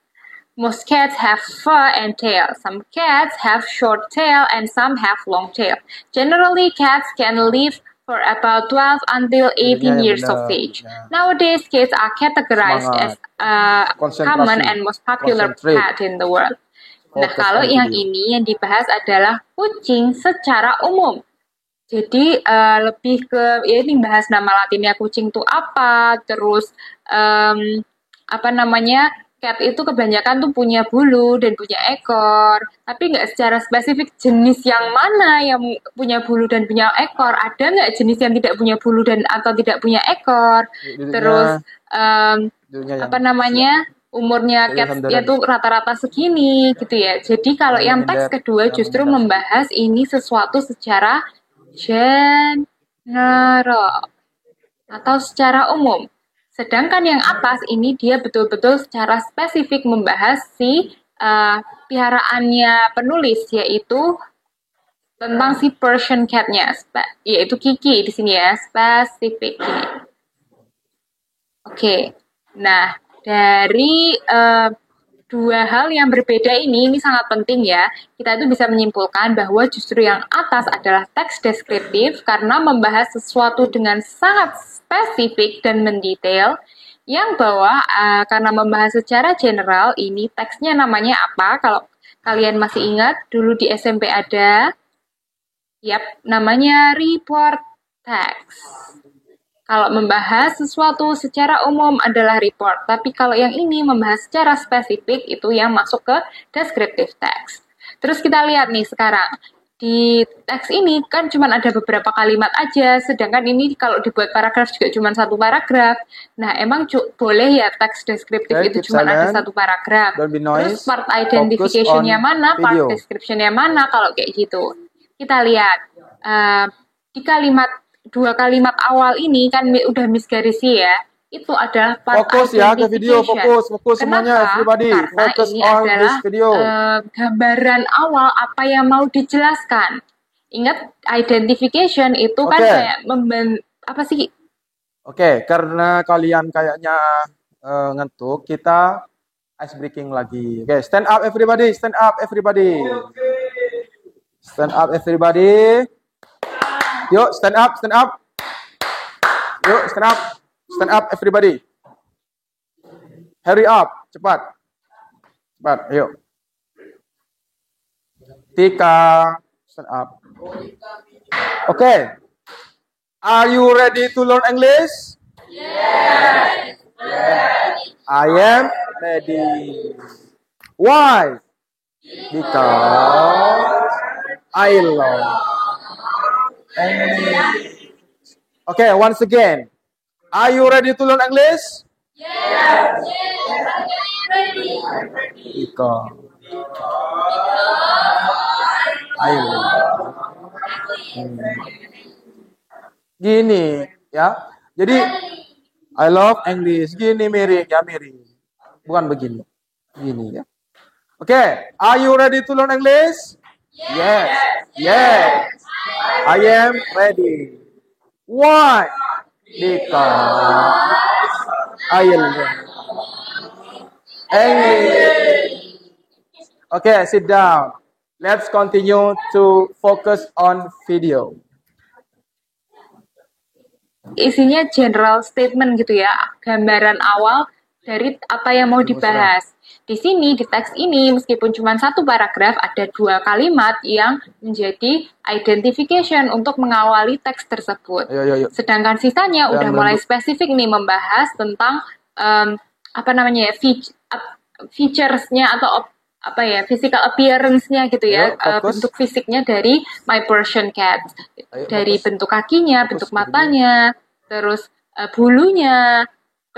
Most cats have fur and tail. Some cats have short tail and some have long tail. Generally, cats can live for about 12 until 18 years of age. Nowadays, cats are categorized as common and most popular pet in the world. Nah, kalau yang ini yang dibahas adalah kucing secara umum. Jadi lebih ke ya ini bahas nama latinnya kucing itu apa, terus apa namanya cat itu kebanyakan tuh punya bulu dan punya ekor, tapi nggak secara spesifik jenis yang mana yang punya bulu dan punya ekor. Ada nggak jenis yang tidak punya bulu dan atau tidak punya ekor? Terus Duduknya yang apa namanya umurnya catnya tuh rata-rata segini gitu ya. Jadi kalau yang teks kedua justru membahas ini sesuatu secara general atau secara umum. Sedangkan yang atas ini dia betul-betul secara spesifik membahas si peliharaannya penulis, yaitu tentang si Persian cat-nya, yaitu Kiki di sini ya, spesifik ini. Oke, nah dari dua hal yang berbeda ini sangat penting ya. Kita itu bisa menyimpulkan bahwa justru yang atas adalah teks deskriptif karena membahas sesuatu dengan sangat spesifik dan mendetail. Yang bawah karena membahas secara general, ini teksnya namanya apa? Kalau kalian masih ingat, dulu di SMP ada, namanya report text. Kalau membahas sesuatu secara umum adalah report, tapi kalau yang ini membahas secara spesifik itu yang masuk ke descriptive text. Terus kita lihat nih sekarang, di teks ini kan cuma ada beberapa kalimat aja, sedangkan ini kalau dibuat paragraf juga cuma satu paragraf. Nah, emang boleh ya teks deskriptif itu cuma ada satu paragraf. Terus part identification-nya mana, part description-nya mana, kalau kayak gitu. Kita lihat, di dua kalimat awal ini kan udah misgarisi ya, itu adalah part fokus ya ke video, fokus semuanya everybody. Karena focus ini on adalah this video. Gambaran awal apa yang mau dijelaskan. Ingat identification itu kan kayak apa sih? Oke, karena kalian kayaknya ngantuk, kita ice breaking lagi. Oke, stand up everybody, stand up everybody. Stand up everybody. Yuk, stand up, stand up. Yuk, stand up. Stand up everybody. Hurry up, cepat. Cepat, yuk. Tika, stand up. Okay. Are you ready to learn English? Yes. I am ready. Why? Because I love English. Okay, once again. Are you ready to learn English? Yes. Ready. Because I love Gini ya. Jadi I love English. Gini miring ya, miring. Bukan begini. Gini ya. Okay, are you ready to learn English? Yes. Yes. I am ready. Why? Because I love English. Okay, sit down. Let's continue to focus on video. Isinya general statement gitu ya, gambaran awal dari apa yang mau dibahas. Di sini, di teks ini, meskipun cuma satu paragraf, ada dua kalimat yang menjadi identification untuk mengawali teks tersebut. Sedangkan sisanya udah mulai spesifik nih, membahas tentang apa namanya features-nya atau apa ya, physical appearance-nya gitu ya, bentuk fisiknya dari my Persian cat, dari bentuk kakinya, bentuk matanya, terus bulunya,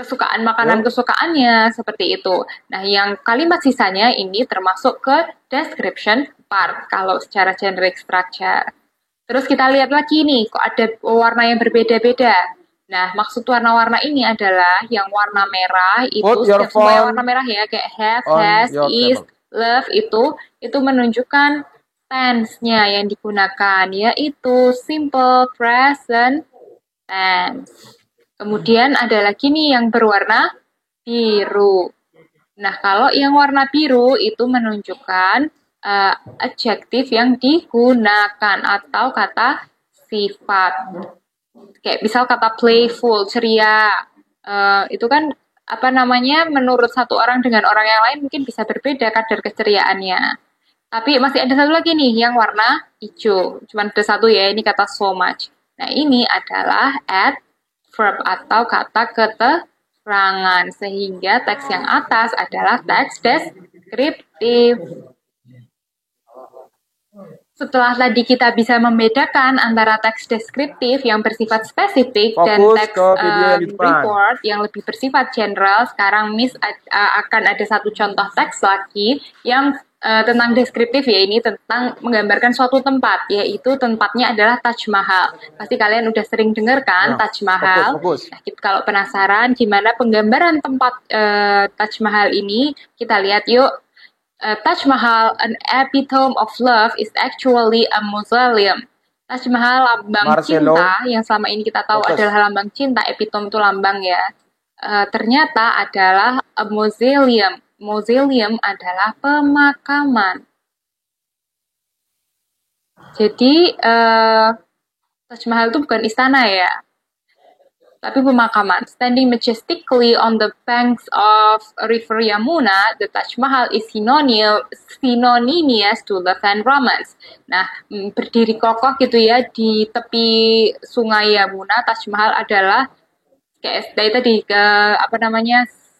kesukaan makanan kesukaannya, seperti itu. Nah, yang kalimat sisanya ini termasuk ke description part kalau secara generic structure. Terus kita lihat lagi nih, kok ada warna yang berbeda-beda. Nah, maksud warna-warna ini adalah yang warna merah itu semua yang warna merah ya, kayak have, has, is, love itu menunjukkan tense-nya yang digunakan, yaitu simple present tense. Kemudian ada lagi nih yang berwarna biru. Nah, kalau yang warna biru itu menunjukkan adjektif yang digunakan atau kata sifat. Kayak misal kata playful, ceria. Itu kan apa namanya, menurut satu orang dengan orang yang lain mungkin bisa berbeda kadar keceriaannya. Tapi masih ada satu lagi nih yang warna hijau. Cuman ada satu ya, ini kata so much. Nah, ini adalah adverb atau kata keterangan. Sehingga teks yang atas adalah teks deskriptif. Setelah tadi kita bisa membedakan antara teks deskriptif yang bersifat spesifik dan Fokus teks ke video yang di depan. report yang lebih bersifat general, sekarang Miss akan ada satu contoh teks lagi yang tentang deskriptif, ya, ini tentang menggambarkan suatu tempat, yaitu tempatnya adalah Taj Mahal. Pasti kalian udah sering dengar kan Nah, Taj Mahal. fokus. Nah, kalau penasaran gimana penggambaran tempat Taj Mahal ini, kita lihat yuk. Taj Mahal, an epitome of love, is actually a mausoleum. Taj Mahal, lambang Marcelo. cinta, yang selama ini kita tahu Fokus. adalah lambang cinta, epitome itu lambang ya. Ternyata adalah a mausoleum. Mausoleum adalah pemakaman. Jadi, Taj Mahal itu bukan istana ya, tapi pemakaman. Standing majestically on the banks of River Yamuna, the Taj Mahal is synonymous to love and romance. Nah, berdiri kokoh gitu ya di tepi sungai Yamuna, Taj Mahal adalah kayak tadi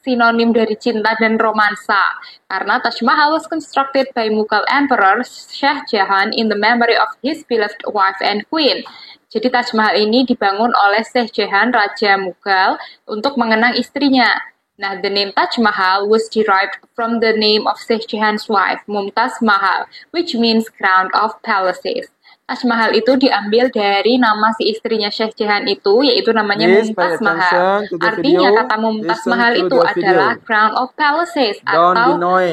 sinonim dari cinta dan romansa. Karena Taj Mahal was constructed by Mughal Emperor Shah Jahan in the memory of his beloved wife and queen. Jadi Taj Mahal ini dibangun oleh Shah Jahan, Raja Mughal, untuk mengenang istrinya. Nah, the name Taj Mahal was derived from the name of Shah Jahan's wife, Mumtaz Mahal, which means crown of palaces. Taj Mahal itu diambil dari nama si istrinya Shah Jahan itu, yaitu namanya Please pay Mumtaz Mahal. attention to the Artinya video. kata Mumtaz Listen Mahal to itu the adalah video. crown of palaces Don't atau be noise.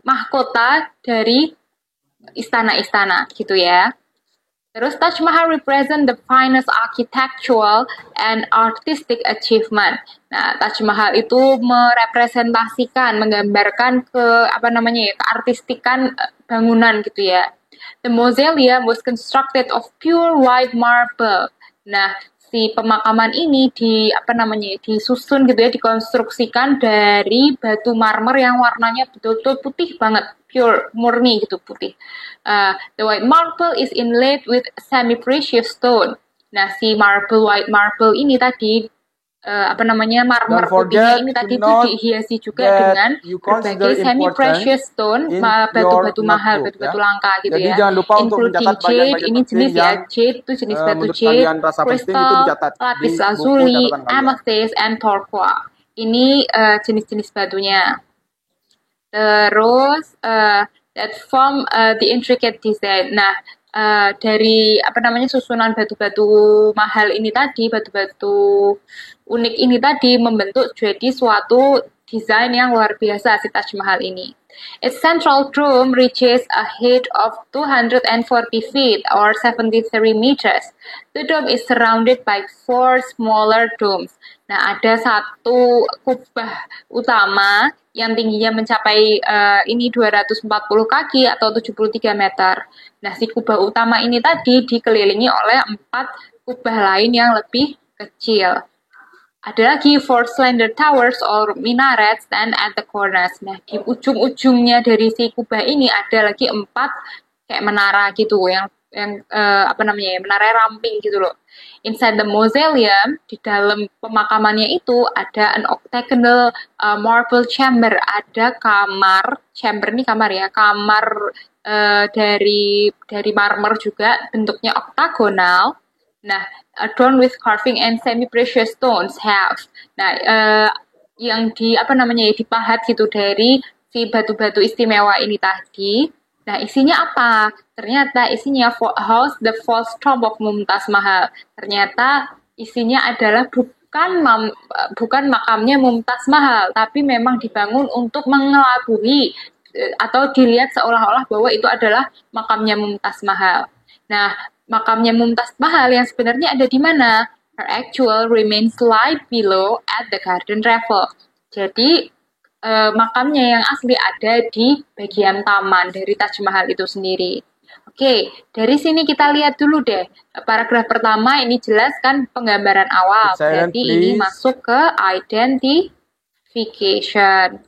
mahkota dari istana-istana gitu ya. Terus Taj Mahal represent the finest architectural and artistic achievement. Nah, Taj Mahal itu merepresentasikan, menggambarkan keartistikan bangunan gitu ya. The mausoleum was constructed of pure white marble. Nah, si pemakaman ini disusun gitu ya, dikonstruksikan dari batu marmer yang warnanya betul-betul putih banget, pure, murni gitu, putih. The white marble is inlaid with semi-precious stone. Nah, si white marble ini tadi marmer Don't putihnya forget ini to tadi itu note dihiasi juga that dengan you consider berbagai semi-precious stone, in batu-batu your mahal, notebook, batu-batu ya. langka gitu Jadi ya. jangan lupa untuk Including mencatat jade, bagian-bagian ini penting jenis ya, yang jade itu jenis batu menurut jade, kalian rasa penting itu crystal, dicatat di lapis buku lazuli, catatan kalian. amethyst, and turquoise. Ini jenis-jenis batunya. Terus that form the intricate design. Nah, dari susunan batu-batu mahal ini tadi, batu-batu unik ini tadi membentuk jadi suatu desain yang luar biasa si Taj Mahal ini. Its central dome reaches a height of 240 feet or 73 meters. The dome is surrounded by 4 smaller domes. Nah, ada satu kubah utama yang tingginya mencapai 240 kaki atau 73 meter. Nah, si kubah utama ini tadi dikelilingi oleh 4 kubah lain yang lebih kecil. Ada lagi 4 slender towers or minarets stand at the corners. Nah, di ujung-ujungnya dari si kubah ini ada lagi 4 kayak menara gitu yang menara ramping gitu loh. Inside the mausoleum, di dalam pemakamannya itu ada an octagonal marble chamber, ada kamar, chamber ini kamar ya, kamar dari marmer juga, bentuknya oktagonal. Nah, adorned with carving and semi-precious stones have. Nah, yang dipahat gitu dari si batu-batu istimewa ini tadi. Nah, isinya apa? Ternyata isinya house the false tomb of Mumtaz Mahal. Ternyata isinya adalah bukan makamnya Mumtaz Mahal, tapi memang dibangun untuk mengelabui atau dilihat seolah-olah bahwa itu adalah makamnya Mumtaz Mahal. Nah, makamnya Mumtaz Mahal yang sebenarnya ada di mana? Her actual remains lie below at the garden level. Jadi, makamnya yang asli ada di bagian taman dari Taj Mahal itu sendiri. Oke, dari sini kita lihat dulu deh. Paragraf pertama ini jelas kan penggambaran awal. Berarti ini masuk ke identification.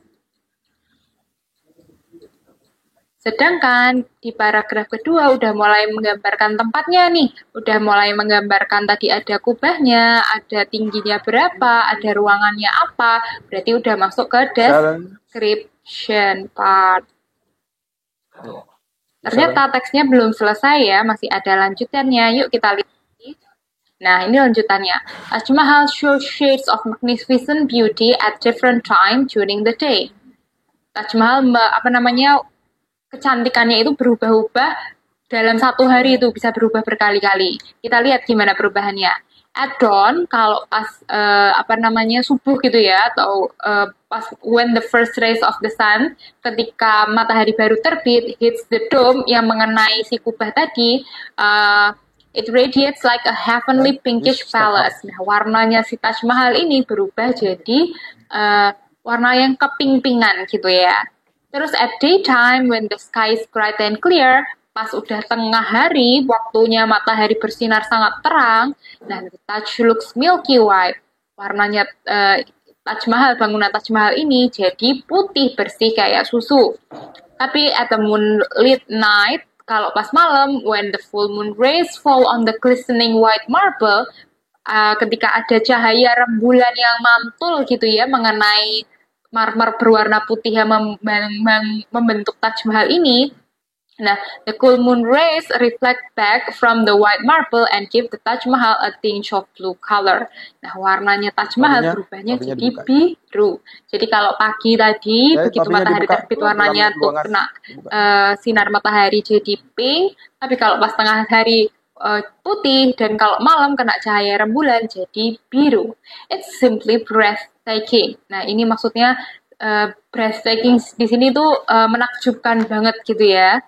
Sedangkan di paragraf kedua udah mulai menggambarkan tempatnya nih, udah mulai menggambarkan tadi ada kubahnya, ada tingginya berapa, ada ruangannya apa, berarti udah masuk ke description part. Ternyata teksnya belum selesai ya, masih ada lanjutannya. Yuk kita lihat. Nah, ini lanjutannya. Taj Mahal shows shades of magnificent beauty at different time during the day. Taj Mahal kecantikannya itu berubah-ubah dalam satu hari, itu bisa berubah berkali-kali. Kita lihat gimana perubahannya. At dawn, kalau pas subuh gitu ya, atau pas when the first rays of the sun, ketika matahari baru terbit, hits the dome yang mengenai si kubah tadi, it radiates like a heavenly pinkish palace. Nah, warnanya si Taj Mahal ini berubah jadi warna yang keping-pingan gitu ya. Terus at daytime, when the sky is bright and clear, pas udah tengah hari, waktunya matahari bersinar sangat terang, dan the Taj looks milky white. Warnanya Taj Mahal, bangunan Taj Mahal ini jadi putih bersih kayak susu. Tapi at the moonlit night, kalau pas malam, when the full moon rays fall on the glistening white marble, ketika ada cahaya rembulan yang mantul gitu ya mengenai marmer berwarna putih yang membentuk Taj Mahal ini. Nah, the cool moon rays reflect back from the white marble and give the Taj Mahal a tinge of blue color. Nah, warnanya Taj Mahal berubahnya jadi biru. Jadi kalau pagi tadi, begitu matahari terbit, warnanya tuh kena sinar matahari jadi pink. Tapi kalau pas tengah hari putih, dan kalau malam kena cahaya rembulan jadi biru. It's simply breathtaking. Nah, ini maksudnya breathtaking di sini tuh menakjubkan banget gitu ya.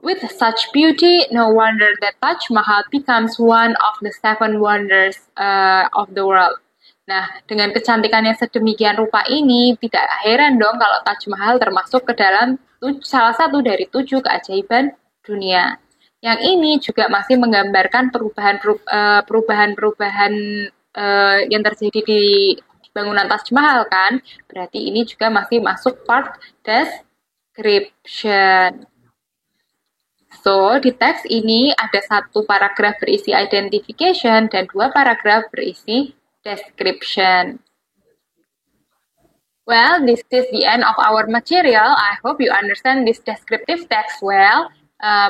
With such beauty, no wonder that Taj Mahal becomes one of the 7 wonders of the world. Nah, dengan kecantikan yang sedemikian rupa ini, tidak heran dong kalau Taj Mahal termasuk ke dalam salah satu dari 7 keajaiban dunia. Yang ini juga masih menggambarkan perubahan-perubahan yang terjadi di bangunan Taj Mahal kan. Berarti ini juga masih masuk part description. So, di teks ini ada 1 paragraf berisi identification dan 2 paragraf berisi description. Well, this is the end of our material. I hope you understand this descriptive text well.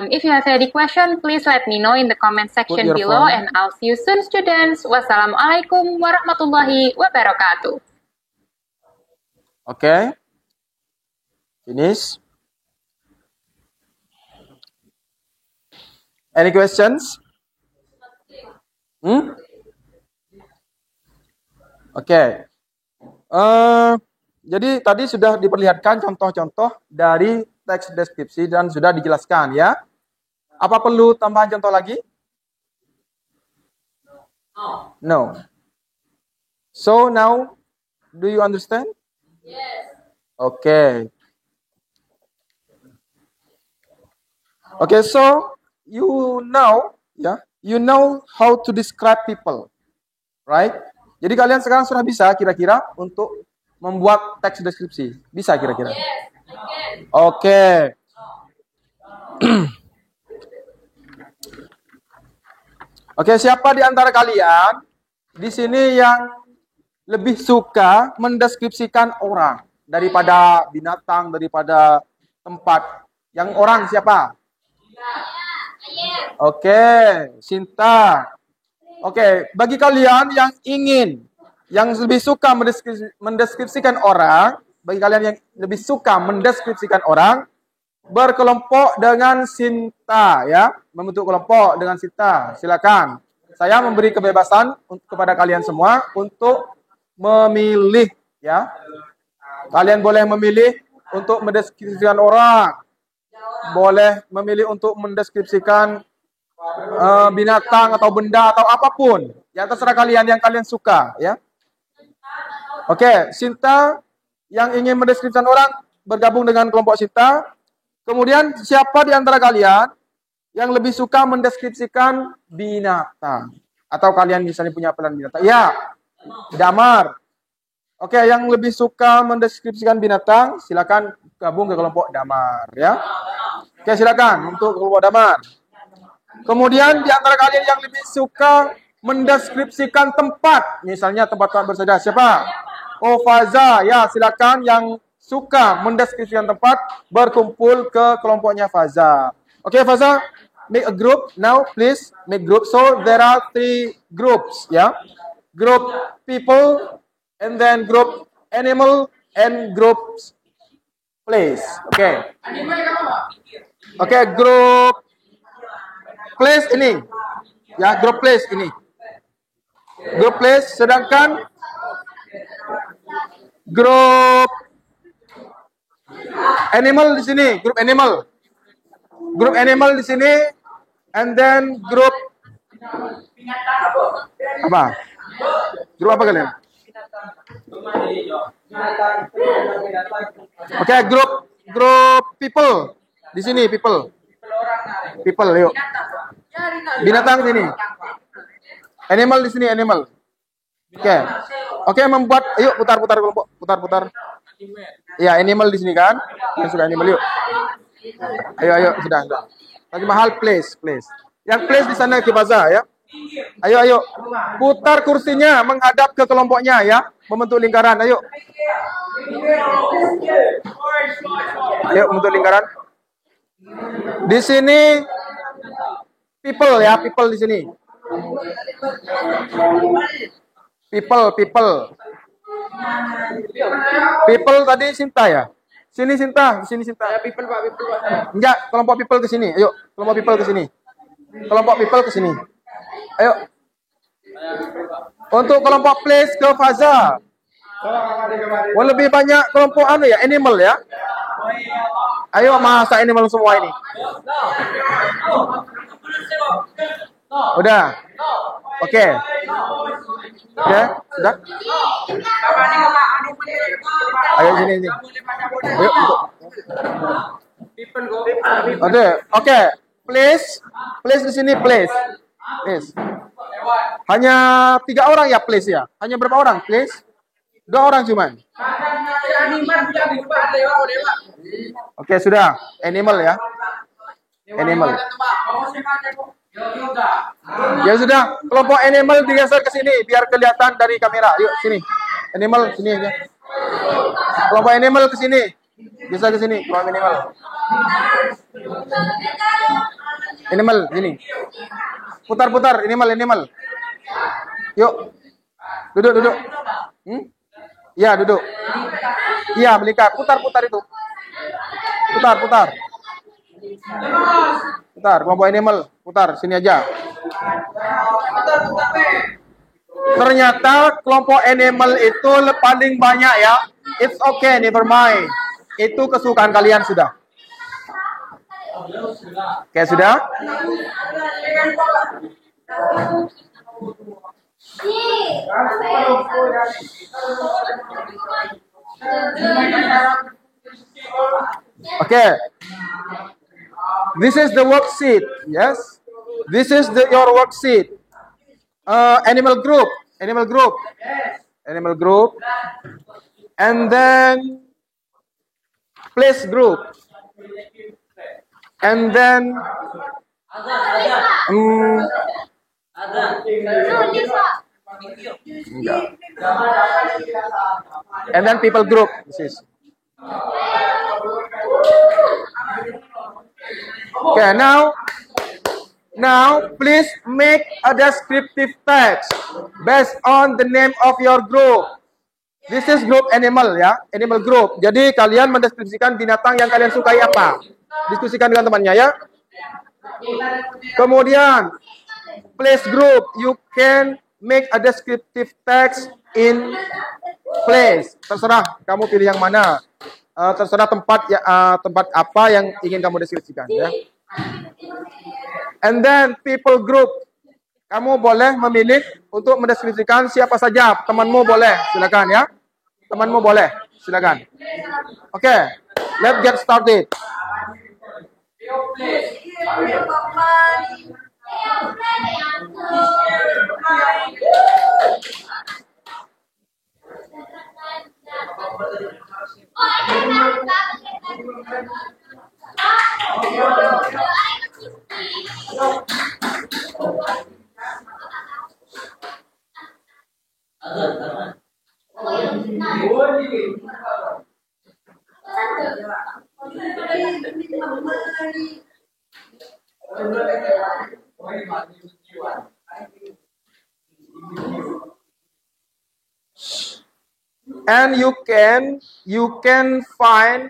If you have any question, please let me know in the comment section below, and I'll see you soon, students. Wassalamualaikum warahmatullahi wabarakatuh. Okay. Finish. Any questions? Oke. Jadi tadi sudah diperlihatkan contoh-contoh dari teks deskripsi dan sudah dijelaskan ya. Apa perlu tambahan contoh lagi? No. So now, do you understand? Yes. Okay. Okay, so you know how to describe people, right? Jadi kalian sekarang sudah bisa kira-kira untuk membuat teks deskripsi. Bisa kira-kira? Yes, I can. Oke. Oke, siapa di antara kalian di sini yang lebih suka mendeskripsikan orang daripada binatang, daripada tempat? Yang orang siapa? Oke, Sinta. Oke, bagi kalian yang lebih suka mendeskripsikan orang, bagi kalian yang lebih suka mendeskripsikan orang, berkelompok dengan Sinta ya, membentuk kelompok dengan Sinta. Silakan. Saya memberi kebebasan kepada kalian semua untuk memilih ya. Kalian boleh memilih untuk mendeskripsikan orang. Boleh memilih untuk mendeskripsikan binatang atau benda atau apapun. Ya terserah kalian yang kalian suka ya. Oke, Sinta yang ingin mendeskripsikan orang bergabung dengan kelompok Sinta. Kemudian siapa di antara kalian yang lebih suka mendeskripsikan binatang? Atau kalian misalnya punya pelan binatang? Ya, Damar. Oke, yang lebih suka mendeskripsikan binatang, silakan gabung ke kelompok Damar ya. Oke, silakan untuk kelompok damar. Kemudian di antara kalian yang lebih suka mendeskripsikan tempat, misalnya tempat bersedia, siapa? Oh, Faza, ya silakan yang suka mendeskripsikan tempat berkumpul ke kelompoknya Faza. Oke, Faza, make a group now, please make group. So there are 3 groups, ya. Group people, and then group animal, and group place. Oke. Oke, group place ini. Ya, group place ini. Group place, sedangkan grup animal di sini, grup animal. Grup animal di sini, and then grup apa? Grup apa kalian? Oke, grup people di sini, people. People, yuk. Binatang sini. Animal di sini, animal. Oke. Oke, membuat, yuk putar-putar kelompok, putar-putar. Ya, animal di sini kan? Yang suka animal, yuk. Ayo, sudah. Lagi mahal place. Yang place di sana ke bazar ya. Ayo. Putar kursinya menghadap ke kelompoknya ya, membentuk lingkaran. Ayo, membentuk lingkaran. Di sini people ya, people di sini. People. People tadi Sinta ya? Sini Sinta. People, Pak. Enggak, kelompok people ke sini. Ayo, kelompok people ke sini. Ayo. Untuk kelompok place ke Faza. Oh, lebih banyak kelompok animal ya. Ayo, masa animal semua ini. Udah. Oke, sudah. Ayo sini. Ayo. Oke. Place di sini, place. Hanya 3 orang ya place ya. Hanya berapa orang place? 2 orang cuman. Oke, sudah. Animal ya. Animal. Ya sudah, kelompok animal digeser ke sini biar kelihatan dari kamera. Yuk sini. Animal sini aja. Kelompok animal ke sini. Geser ke sini, kelompok animal. Animal sini. Putar animal. Yuk. Duduk. Ya, duduk. Iya, melingkar. Putar itu. Putar. Kelompok animal, putar sini aja. Ternyata kelompok animal itu paling banyak ya. It's okay, never mind. Itu kesukaan kalian sudah. Oke, sudah? Oke. This is the worksheet. Yes. This is your worksheet. Animal group. And then place group. And then and then people group. This is. Okay, now please make a descriptive text based on the name of your group. This is group animal ya, animal group. Jadi kalian mendeskripsikan binatang yang kalian sukai apa. Diskusikan dengan temannya ya. Kemudian place group, you can make a descriptive text in place. Terserah kamu pilih yang mana. Terserah tempat apa yang ingin kamu deskripsikan ya. And then people group, kamu boleh memilih untuk mendeskripsikan siapa saja. Temanmu boleh, silakan ya. Temanmu boleh, silakan. Oke, let's get started. And you can find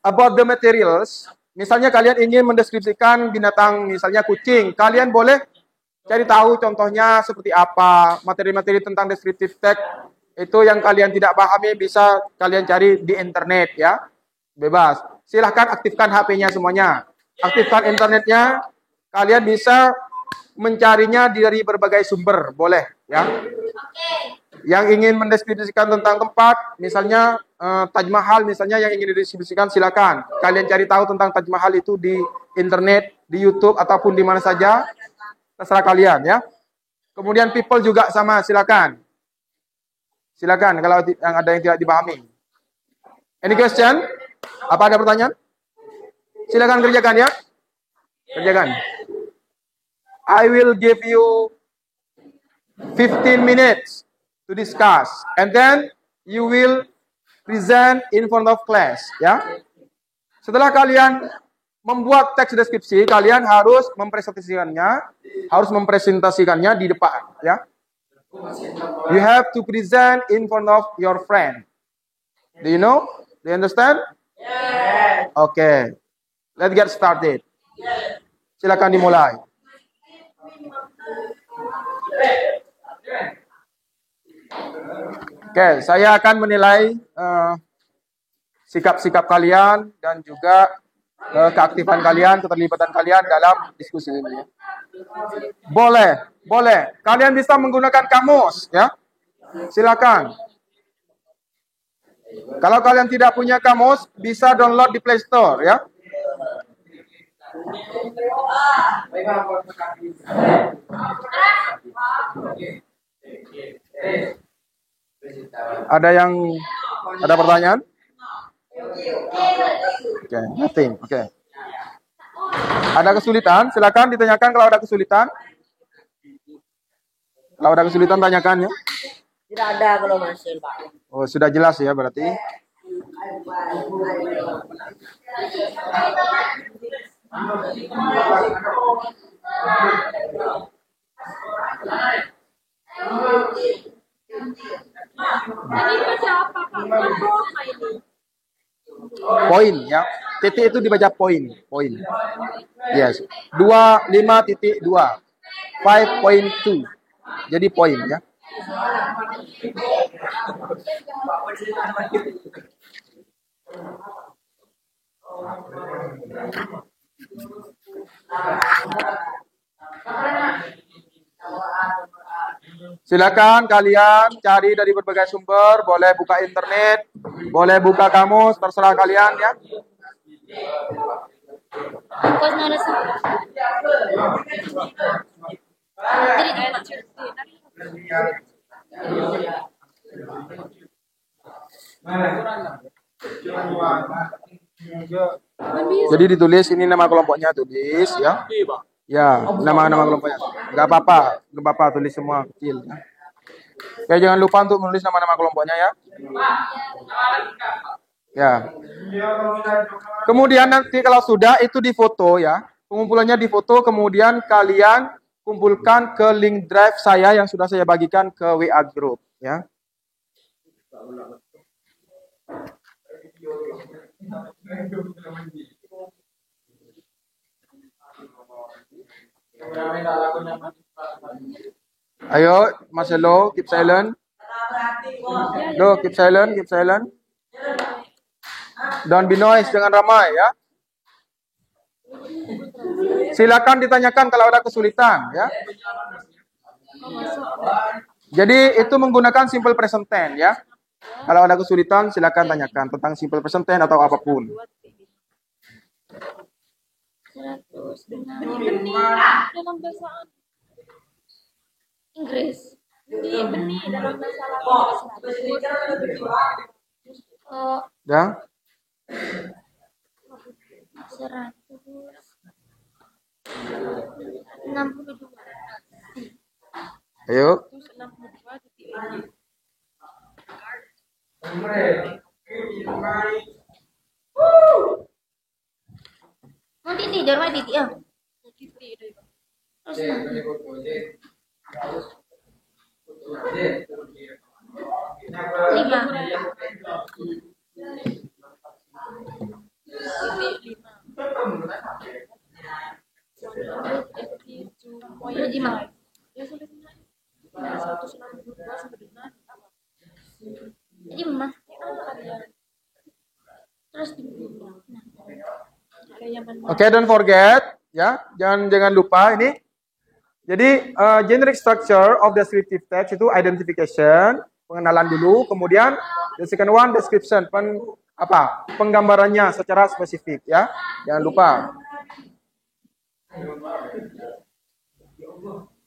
about the materials. Misalnya kalian ingin mendeskripsikan binatang, misalnya kucing, kalian boleh cari tahu contohnya seperti apa, materi-materi tentang descriptive text itu yang kalian tidak pahami bisa kalian cari di internet ya. Bebas. Silahkan aktifkan HP-nya semuanya. Aktifkan internetnya, kalian bisa mencarinya dari berbagai sumber, boleh ya. Yang ingin mendeskripsikan tentang tempat, misalnya Taj Mahal, misalnya yang ingin dideskripsikan, silakan. Kalian cari tahu tentang Taj Mahal itu di internet, di YouTube, ataupun di mana saja. Terserah kalian ya. Kemudian people juga sama, silakan. Silakan kalau ada yang tidak dipahami. Any question? Apa ada pertanyaan? Silakan kerjakan ya. Kerjakan. I will give you 15 minutes to discuss. And then you will present in front of class. Ya. Setelah kalian membuat teks deskripsi, kalian harus mempresentasikannya di depan. Ya. You have to present in front of your friend. Do you know? Do you understand? Yes. Okay. Let's get started. Silakan dimulai. Oke, saya akan menilai sikap-sikap kalian dan juga keaktifan kalian, keterlibatan kalian dalam diskusi ini. Boleh. Kalian bisa menggunakan kamus, ya. Silakan. Kalau kalian tidak punya kamus, bisa download di Play Store, ya. Ada pertanyaan? Oke, nothing. Oke. Ada kesulitan? Silakan ditanyakan kalau ada kesulitan. Kalau ada kesulitan tanyakan ya. Tidak ada kalau masih, Pak. Oh, sudah jelas ya berarti. Ini baca apa, Pak? Apa ini? Poin ya. Titik itu dibaca poin. Yes. 25.2. 5.2. Jadi poin ya. Silakan kalian cari dari berbagai sumber, boleh buka internet, boleh buka kamus, terserah kalian ya. Jadi ditulis ini nama kelompoknya, tulis ya. Ya, nama kelompoknya. Enggak apa-apa, tulis semua kecil ya. Oke, jangan lupa untuk menulis nama-nama kelompoknya ya. Ya. Kemudian nanti kalau sudah itu difoto ya. Pengumpulannya difoto, kemudian kalian kumpulkan ke link drive saya yang sudah saya bagikan ke WA group ya. Ayo, Mas Hello, keep silent. Loh, keep silent. Don't be noise, jangan ramai ya. Silakan ditanyakan kalau ada kesulitan ya. Jadi itu menggunakan simple present tense ya. Kalau ada kesulitan silakan tanyakan tentang simple present tense atau apapun. Dalam bahasa Inggris. Benih dalam bahasa Ya. 162. Ayo. 162. Ini darma titik ya. Lima. Lima. Lima. Terus Oke, don't forget ya, jangan lupa ini. Jadi generic structure of descriptive text itu identification, pengenalan dulu, kemudian the second one description, penggambarannya secara spesifik ya. Jangan lupa.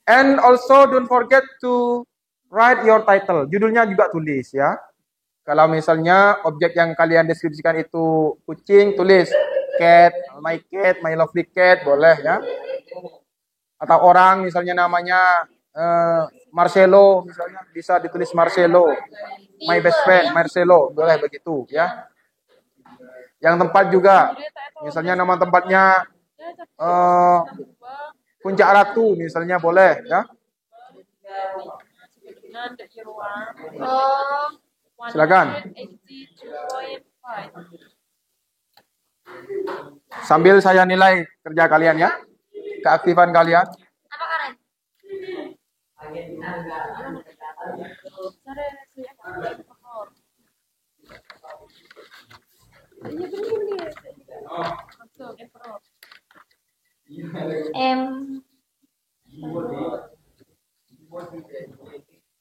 And also don't forget to write your title. Judulnya juga tulis ya. Kalau misalnya objek yang kalian deskripsikan itu kucing, tulis cat, my lovely cat, boleh ya. Atau orang misalnya namanya Marcelo, misalnya bisa ditulis Marcelo. My best friend Marcelo, boleh begitu ya. Yang tempat juga, misalnya nama tempatnya Puncak Ratu, misalnya boleh ya. Silakan. Sambil saya nilai kerja kalian ya, keaktifan kalian. apa Karen?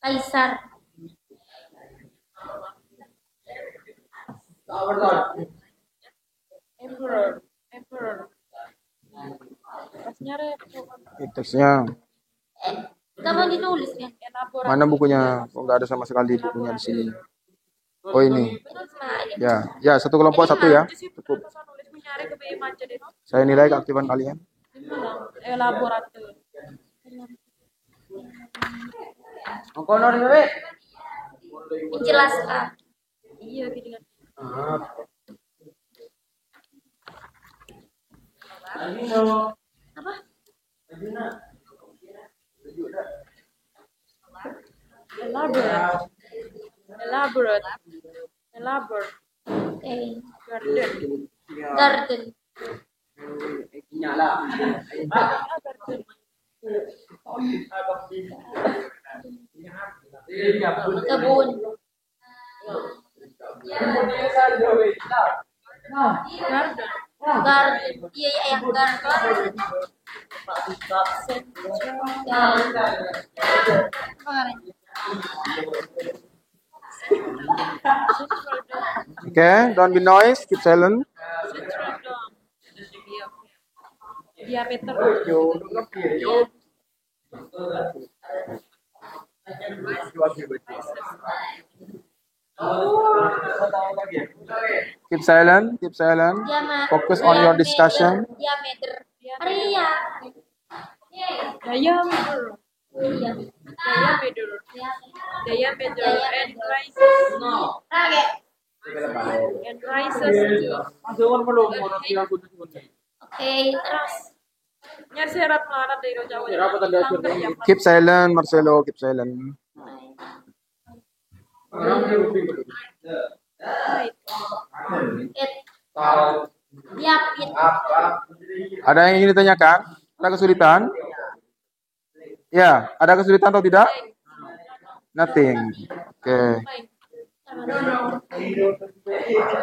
Kaisar. Emperor. Teksnya. Kamu ditulis ya? Mana bukunya? Oh, nggak ada sama sekali bukunya di sini. Oh ini. Ya satu kelompok satu ya. Cukup. Saya nilai keaktifan kalian. Elaborator. Menjelaskan. Iya gitu kan. Apa? Elaborate. Okay. Garden. Garden. Kebun. Garden. Iya yang garden. Okay, don't be noise, keep silent. Diameter. Keep silent. Focus on your discussion. Diameter. Area. Diameter. Iya. Diameter and rises. And rises Oke, terus. Nyari syarat marah dari Jawa. Keep silent, Marcelo. Keep silent. Ada yang ingin ditanyakan? Ada kesulitan? Ya, ada kesulitan atau tidak? Nothing. Oke.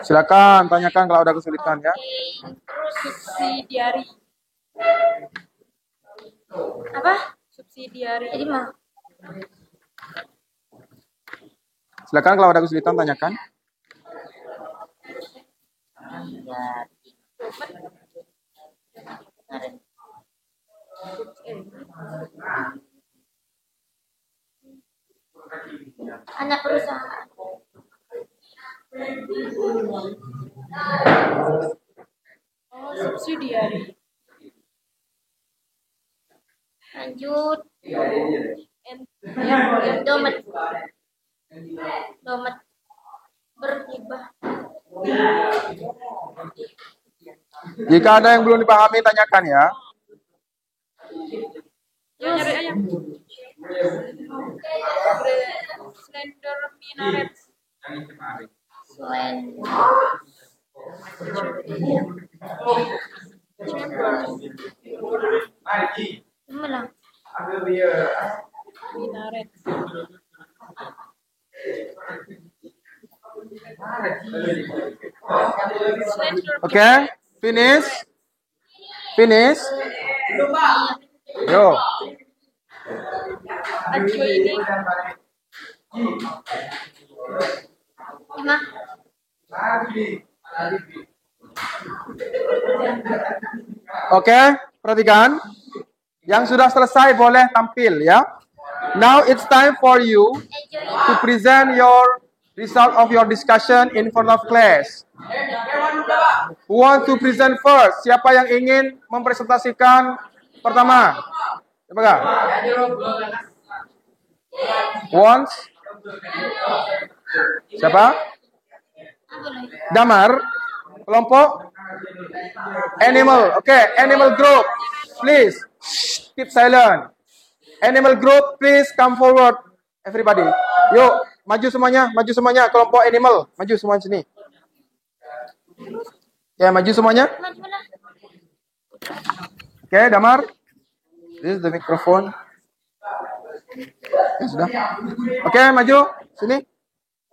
Silakan tanyakan kalau ada kesulitan ya. Subsidiary. Apa? Subsidiary. Jadi mah. Silakan kalau ada kesulitan tanyakan. Anak perusahaan. Oh, subsidiary. Lanjut. Domet. Bergibah. Jika ada yang belum dipahami, tanyakan ya. Slender minaret. Malang. Minaret. Slender. Okay, finish. Finish. Yo. Adjoining. Lima. Oke, perhatikan. Yang sudah selesai boleh tampil ya. Now it's time for you to present your result of your discussion in front of class. Who want to present first? Siapa yang ingin mempresentasikan pertama? Siapa kah? Wants? Siapa? Damar? Kelompok? Animal. Okay, animal group. Please keep silent. Animal group, please come forward. Everybody. Yuk, maju semuanya, kelompok animal. Maju semua sini. Ya, maju semuanya. Oke, Damar. This is the microphone. Ya, sudah. Oke, maju sini.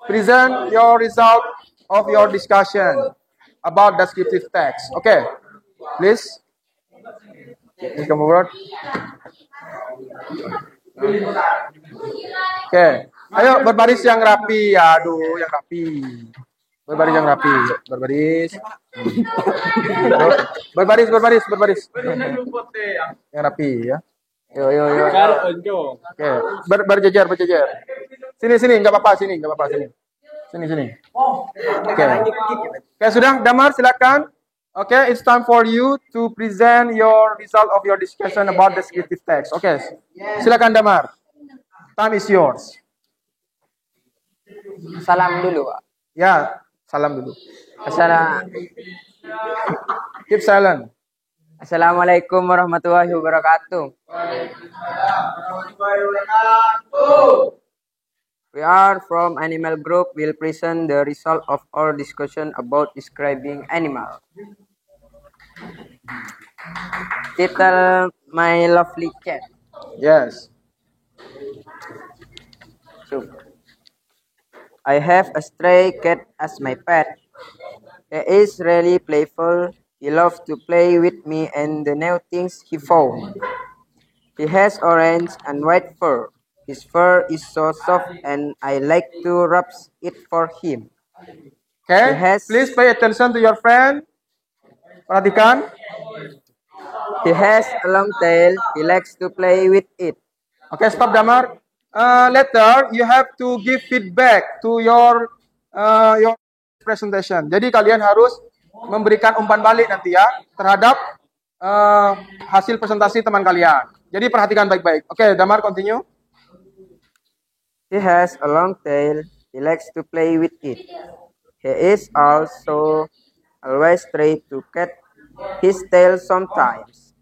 Present your result of your discussion about descriptive text. Okay, please. Please come forward. Oke, ayo berbaris yang rapi. Aduh, yang rapi. Berbaris yang rapi. Berbaris. Berbaris. Yang rapi ya. Yo. Oke, berjejer. Sini, nggak apa-apa, sini. Sini. Oke, sudah, Damar, silakan. Okay, it's time for you to present your result of your discussion about descriptive text. Okay, silakan Damar. Time is yours. Salam dulu, Pak. Ya, salam dulu. Keep silent. Assalamualaikum warahmatullahi wabarakatuh. We are from Animal Group. Will present the result of our discussion about describing animal. Title: My Lovely Cat. Yes. So, I have a stray cat as my pet. He is really playful. He loves to play with me and the new things he found. He has orange and white fur. His fur is so soft and I like to rub it for him. Okay, He has- please pay attention to your friend. Perhatikan. He has a long tail. He likes to play with it. Okay, stop Damar. Later, you have to give feedback to your presentation. Jadi kalian harus memberikan umpan balik nanti ya terhadap hasil presentasi teman kalian. Jadi perhatikan baik-baik. Oke, Damar, continue. He has a long tail. He likes to play with it. He is also always try to cut his tail sometimes.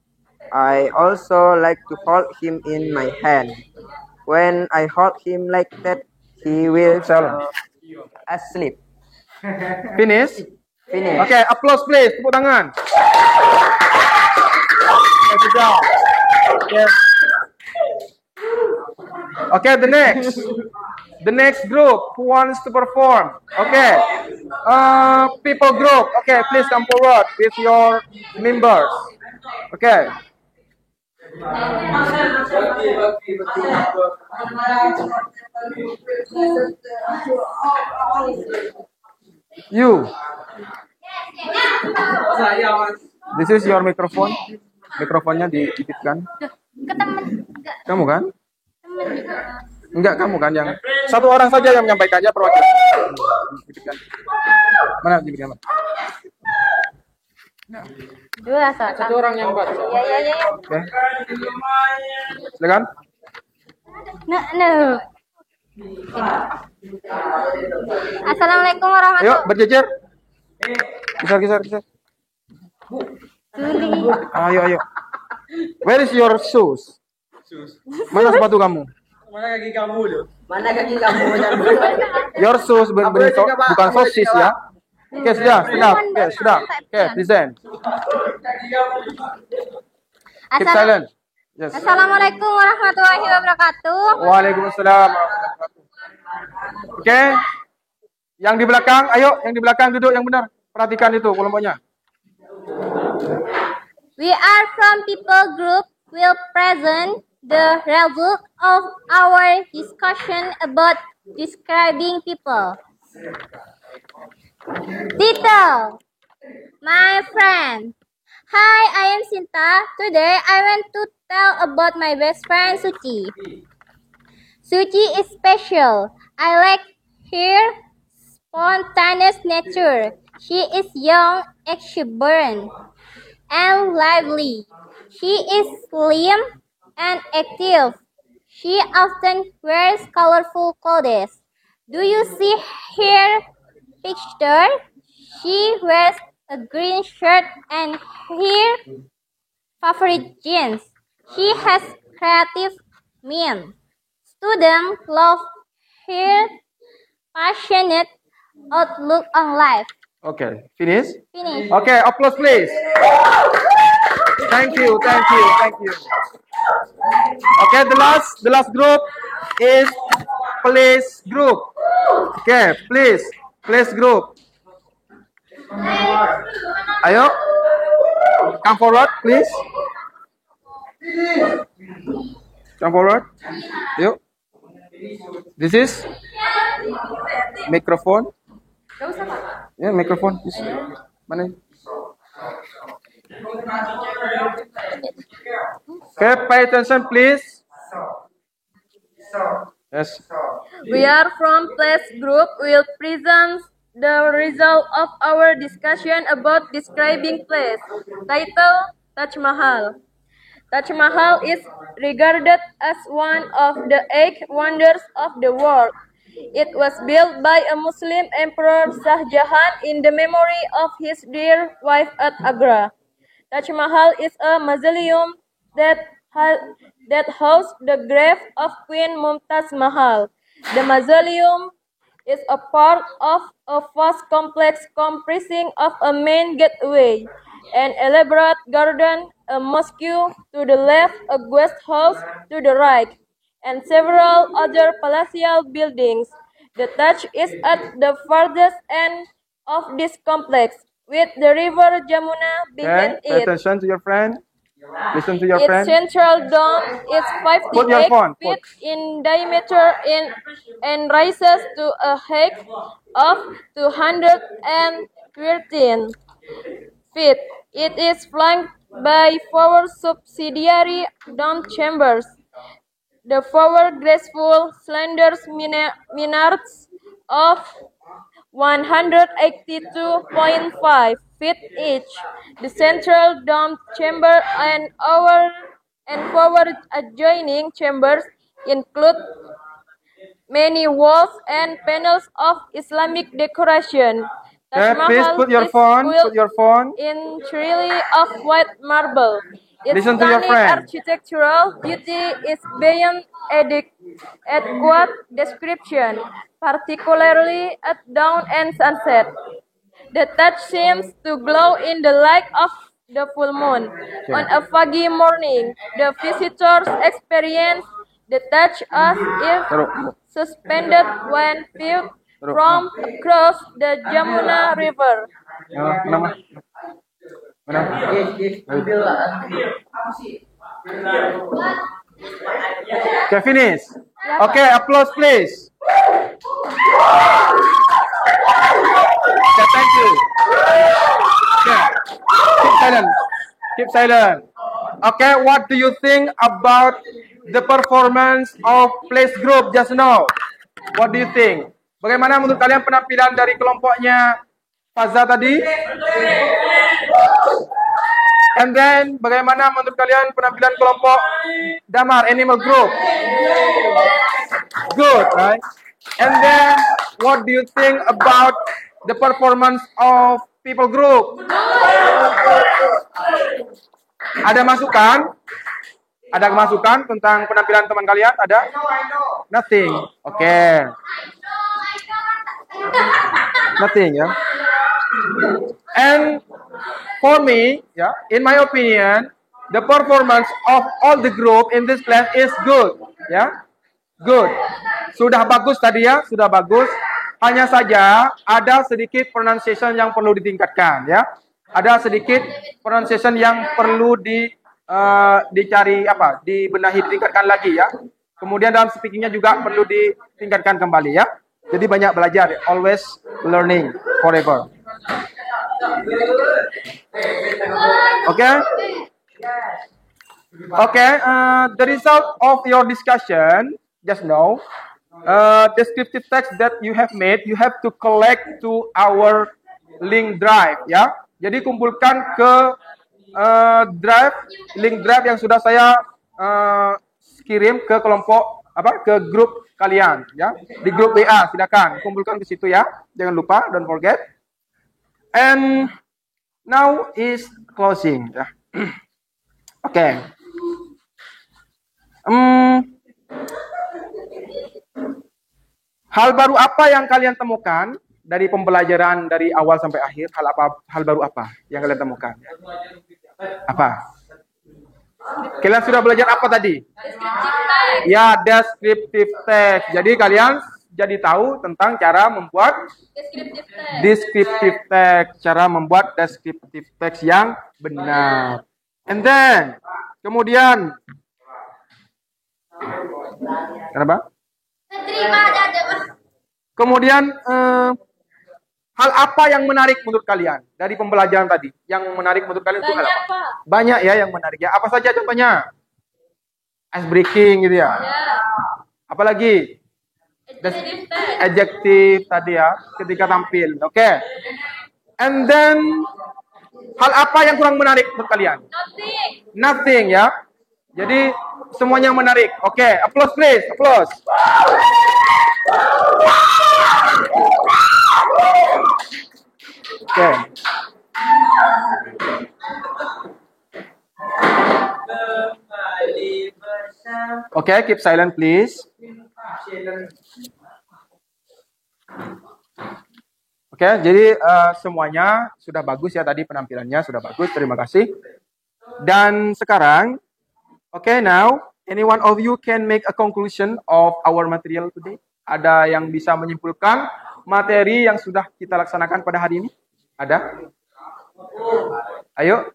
I also like to hold him in my hand. When I hold him like that, he will fall asleep. Finish. Finish. Oke, applause please. Tepuk tangan. Okay, good job. Okay, the next group who wants to perform. Okay, people group. Okay, please come forward with your members. Okay. You. This is your microphone. Mikrofonnya diikutkan. Ke temen. Kamu kan? Temen juga. Enggak, kamu kan yang satu orang saja yang menyampaikannya perwakilan. Mana diberikan? Dua satu orang yang baca. Iya. Oke. Silakan. No. Assalamualaikum Ayo warahmatullahi berjejer. Kisar. Tuli. Ayo. Where is your shoes? Mana sepatu kamu? Mana kaki kamu? Your shoes bukan sosis ya. Oke, sudah. Oke, present. Keep silent. Yes. Assalamualaikum warahmatullahi wabarakatuh. Waalaikumsalam warahmatullahi wabarakatuh. Oke. Yang di belakang, ayo yang di belakang duduk yang benar. Perhatikan itu kelompoknya. We are from people group will present the result of our discussion about describing people. Title, my friend. Hi, I am Sinta. Today I want to tell about my best friend Suci. Suci is special. I like her spontaneous nature. She is young, exuberant, and lively. She is slim and active. She often wears colorful clothes. Do you see her picture? She wears a green shirt and her favorite jeans. She has creative mind. Students love her passionate outlook on life. Okay, finish. Finish. Okay, applause please. Thank you. Okay, the last group is place group. Okay, place group. Ayo, come forward, please. Come forward. Yuk. This is microphone. Ya, microphone. Mana? Okay, pay attention, please. Yes. We are from Place Group will present the result of our discussion about describing place. Title, Taj Mahal. Taj Mahal is regarded as one of the 8 wonders of the world. It was built by a Muslim Emperor Shah Jahan in the memory of his dear wife at Agra. Taj Mahal is a mausoleum that housed the grave of Queen Mumtaz Mahal. The mausoleum is a part of a vast complex comprising of a main gateway, an elaborate garden, a mosque to the left, a guest house to the right, and several other palatial buildings. The Taj is at the farthest end of this complex, with the river Jamuna behind Okay, pay it. attention to your friend. Listen to your Its friend. central dome is Put your 58 phone, feet in diameter and rises to a height of 213 feet. It is flanked by 4 subsidiary dome chambers. The 4 graceful, slender minarets of 182.5 feet each. The central dome chamber and 4 adjoining chambers include many walls and panels of Islamic decoration. Okay, please put your is phone. built Put your phone. entirely of white marble. Its Listen to your stunning friend. architectural beauty is beyond adequate description, particularly at dawn and sunset. The Taj seems to glow in the light of the full moon. On a foggy morning, the visitors experience the Taj as if suspended when viewed from across the Jamuna River. Mana? Okay, finish. Okay, applause please. Okay, thank you. Okay, keep silent. Okay, what do you think about the performance of Place Group just now? What do you think? Bagaimana menurut kalian penampilan dari kelompoknya Faza tadi? And then, bagaimana menurut kalian penampilan kelompok Damar Animal Group? Good, right? And then, what do you think about the performance of people group? Ada masukan? Ada masukan tentang penampilan teman kalian? Ada? Nothing. Oke. Nothing ya. And for me, ya, in my opinion, the performance of all the group in this class is good, ya. Good. Sudah bagus tadi ya, sudah bagus. Hanya saja ada sedikit pronunciation yang perlu ditingkatkan, ya. Ada sedikit pronunciation yang perlu dicari dibenahi, ditingkatkan lagi ya. Kemudian dalam speakingnya juga perlu ditingkatkan kembali ya. Jadi banyak belajar, always learning forever. Okay? Okay, the result of your discussion just now, descriptive text that you have made, you have to collect to our link drive ya. Jadi kumpulkan ke link drive yang sudah saya kirim ke kelompok ke grup kalian ya. Di grup WA silakan kumpulkan ke situ ya. Jangan lupa, don't forget. And now is closing ya. Oke. Hal baru apa yang kalian temukan dari pembelajaran dari awal sampai akhir? Hal baru apa yang kalian temukan? Apa? Kalian sudah belajar apa tadi? Ya, descriptive text. Jadi kalian jadi tahu tentang cara membuat descriptive text, cara membuat descriptive text yang benar. And then kemudian kenapa? Kemudian hal apa yang menarik menurut kalian dari pembelajaran tadi? Yang menarik menurut kalian itu apa? Banyak ya yang menarik ya. Apa saja contohnya? Ice breaking gitu ya. Apalagi? Adjective tadi ya, ketika tampil. Oke. And then hal apa yang kurang menarik menurut kalian? Nothing ya. Jadi semuanya menarik. Oke, applause please, applause. Oke. Oke, keep silent please. Oke, jadi semuanya sudah bagus ya tadi, penampilannya sudah bagus. Terima kasih. Dan sekarang, now any one of you can make a conclusion of our material today. Ada yang bisa menyimpulkan materi yang sudah kita laksanakan pada hari ini? Ada? Ayo,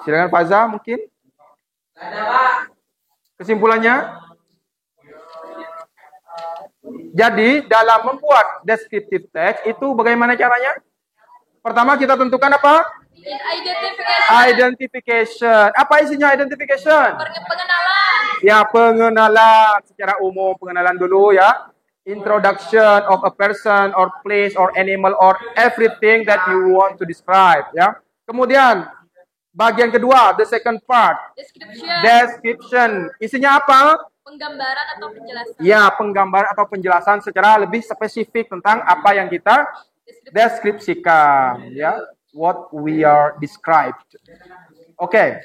silakan Faza mungkin. Kesimpulannya? Jadi dalam membuat descriptive text itu bagaimana caranya? Pertama kita tentukan apa? Identification. Apa isinya identification? Pengenalan. Ya, pengenalan secara umum, pengenalan dulu ya. Introduction of a person or place or animal or everything that you want to describe ya. Kemudian bagian kedua, the second part. Description. Isinya apa? Penggambaran atau penjelasan. Ya, penggambaran atau penjelasan secara lebih spesifik tentang apa yang kita deskripsikan ya. What we are described. Oke.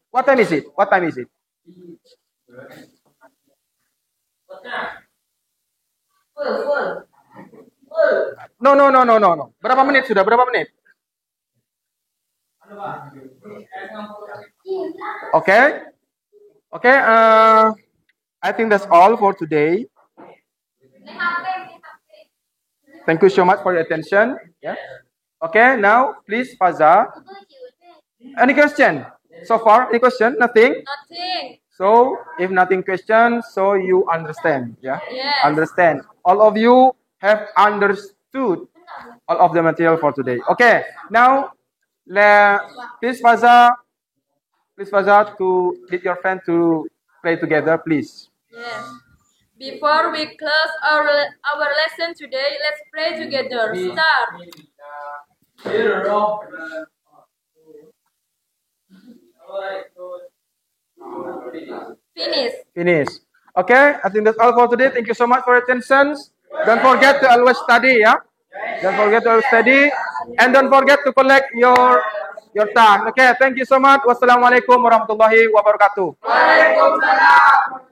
What time is it? What time is it? No. Berapa menit sudah? Berapa menit? Okay. I think that's all for today. Thank you so much for your attention. Yeah. Okay, now please Faza. Any question? So far, any question? Nothing? Nothing. So, if nothing question, so you understand. Yeah? Yes. Understand. All of you have understood all of the material for today. Okay, now please Faza to lead your friend to play together, please. Yes. Before we close our lesson today, let's pray together. Start. Finish. Okay, I think that's all for today. Thank you so much for your attention. Don't forget to always study, yeah. Don't forget to always study, and don't forget to collect your time. Okay, thank you so much. Wassalamualaikum warahmatullahi wabarakatuh. Waalaikumsalam.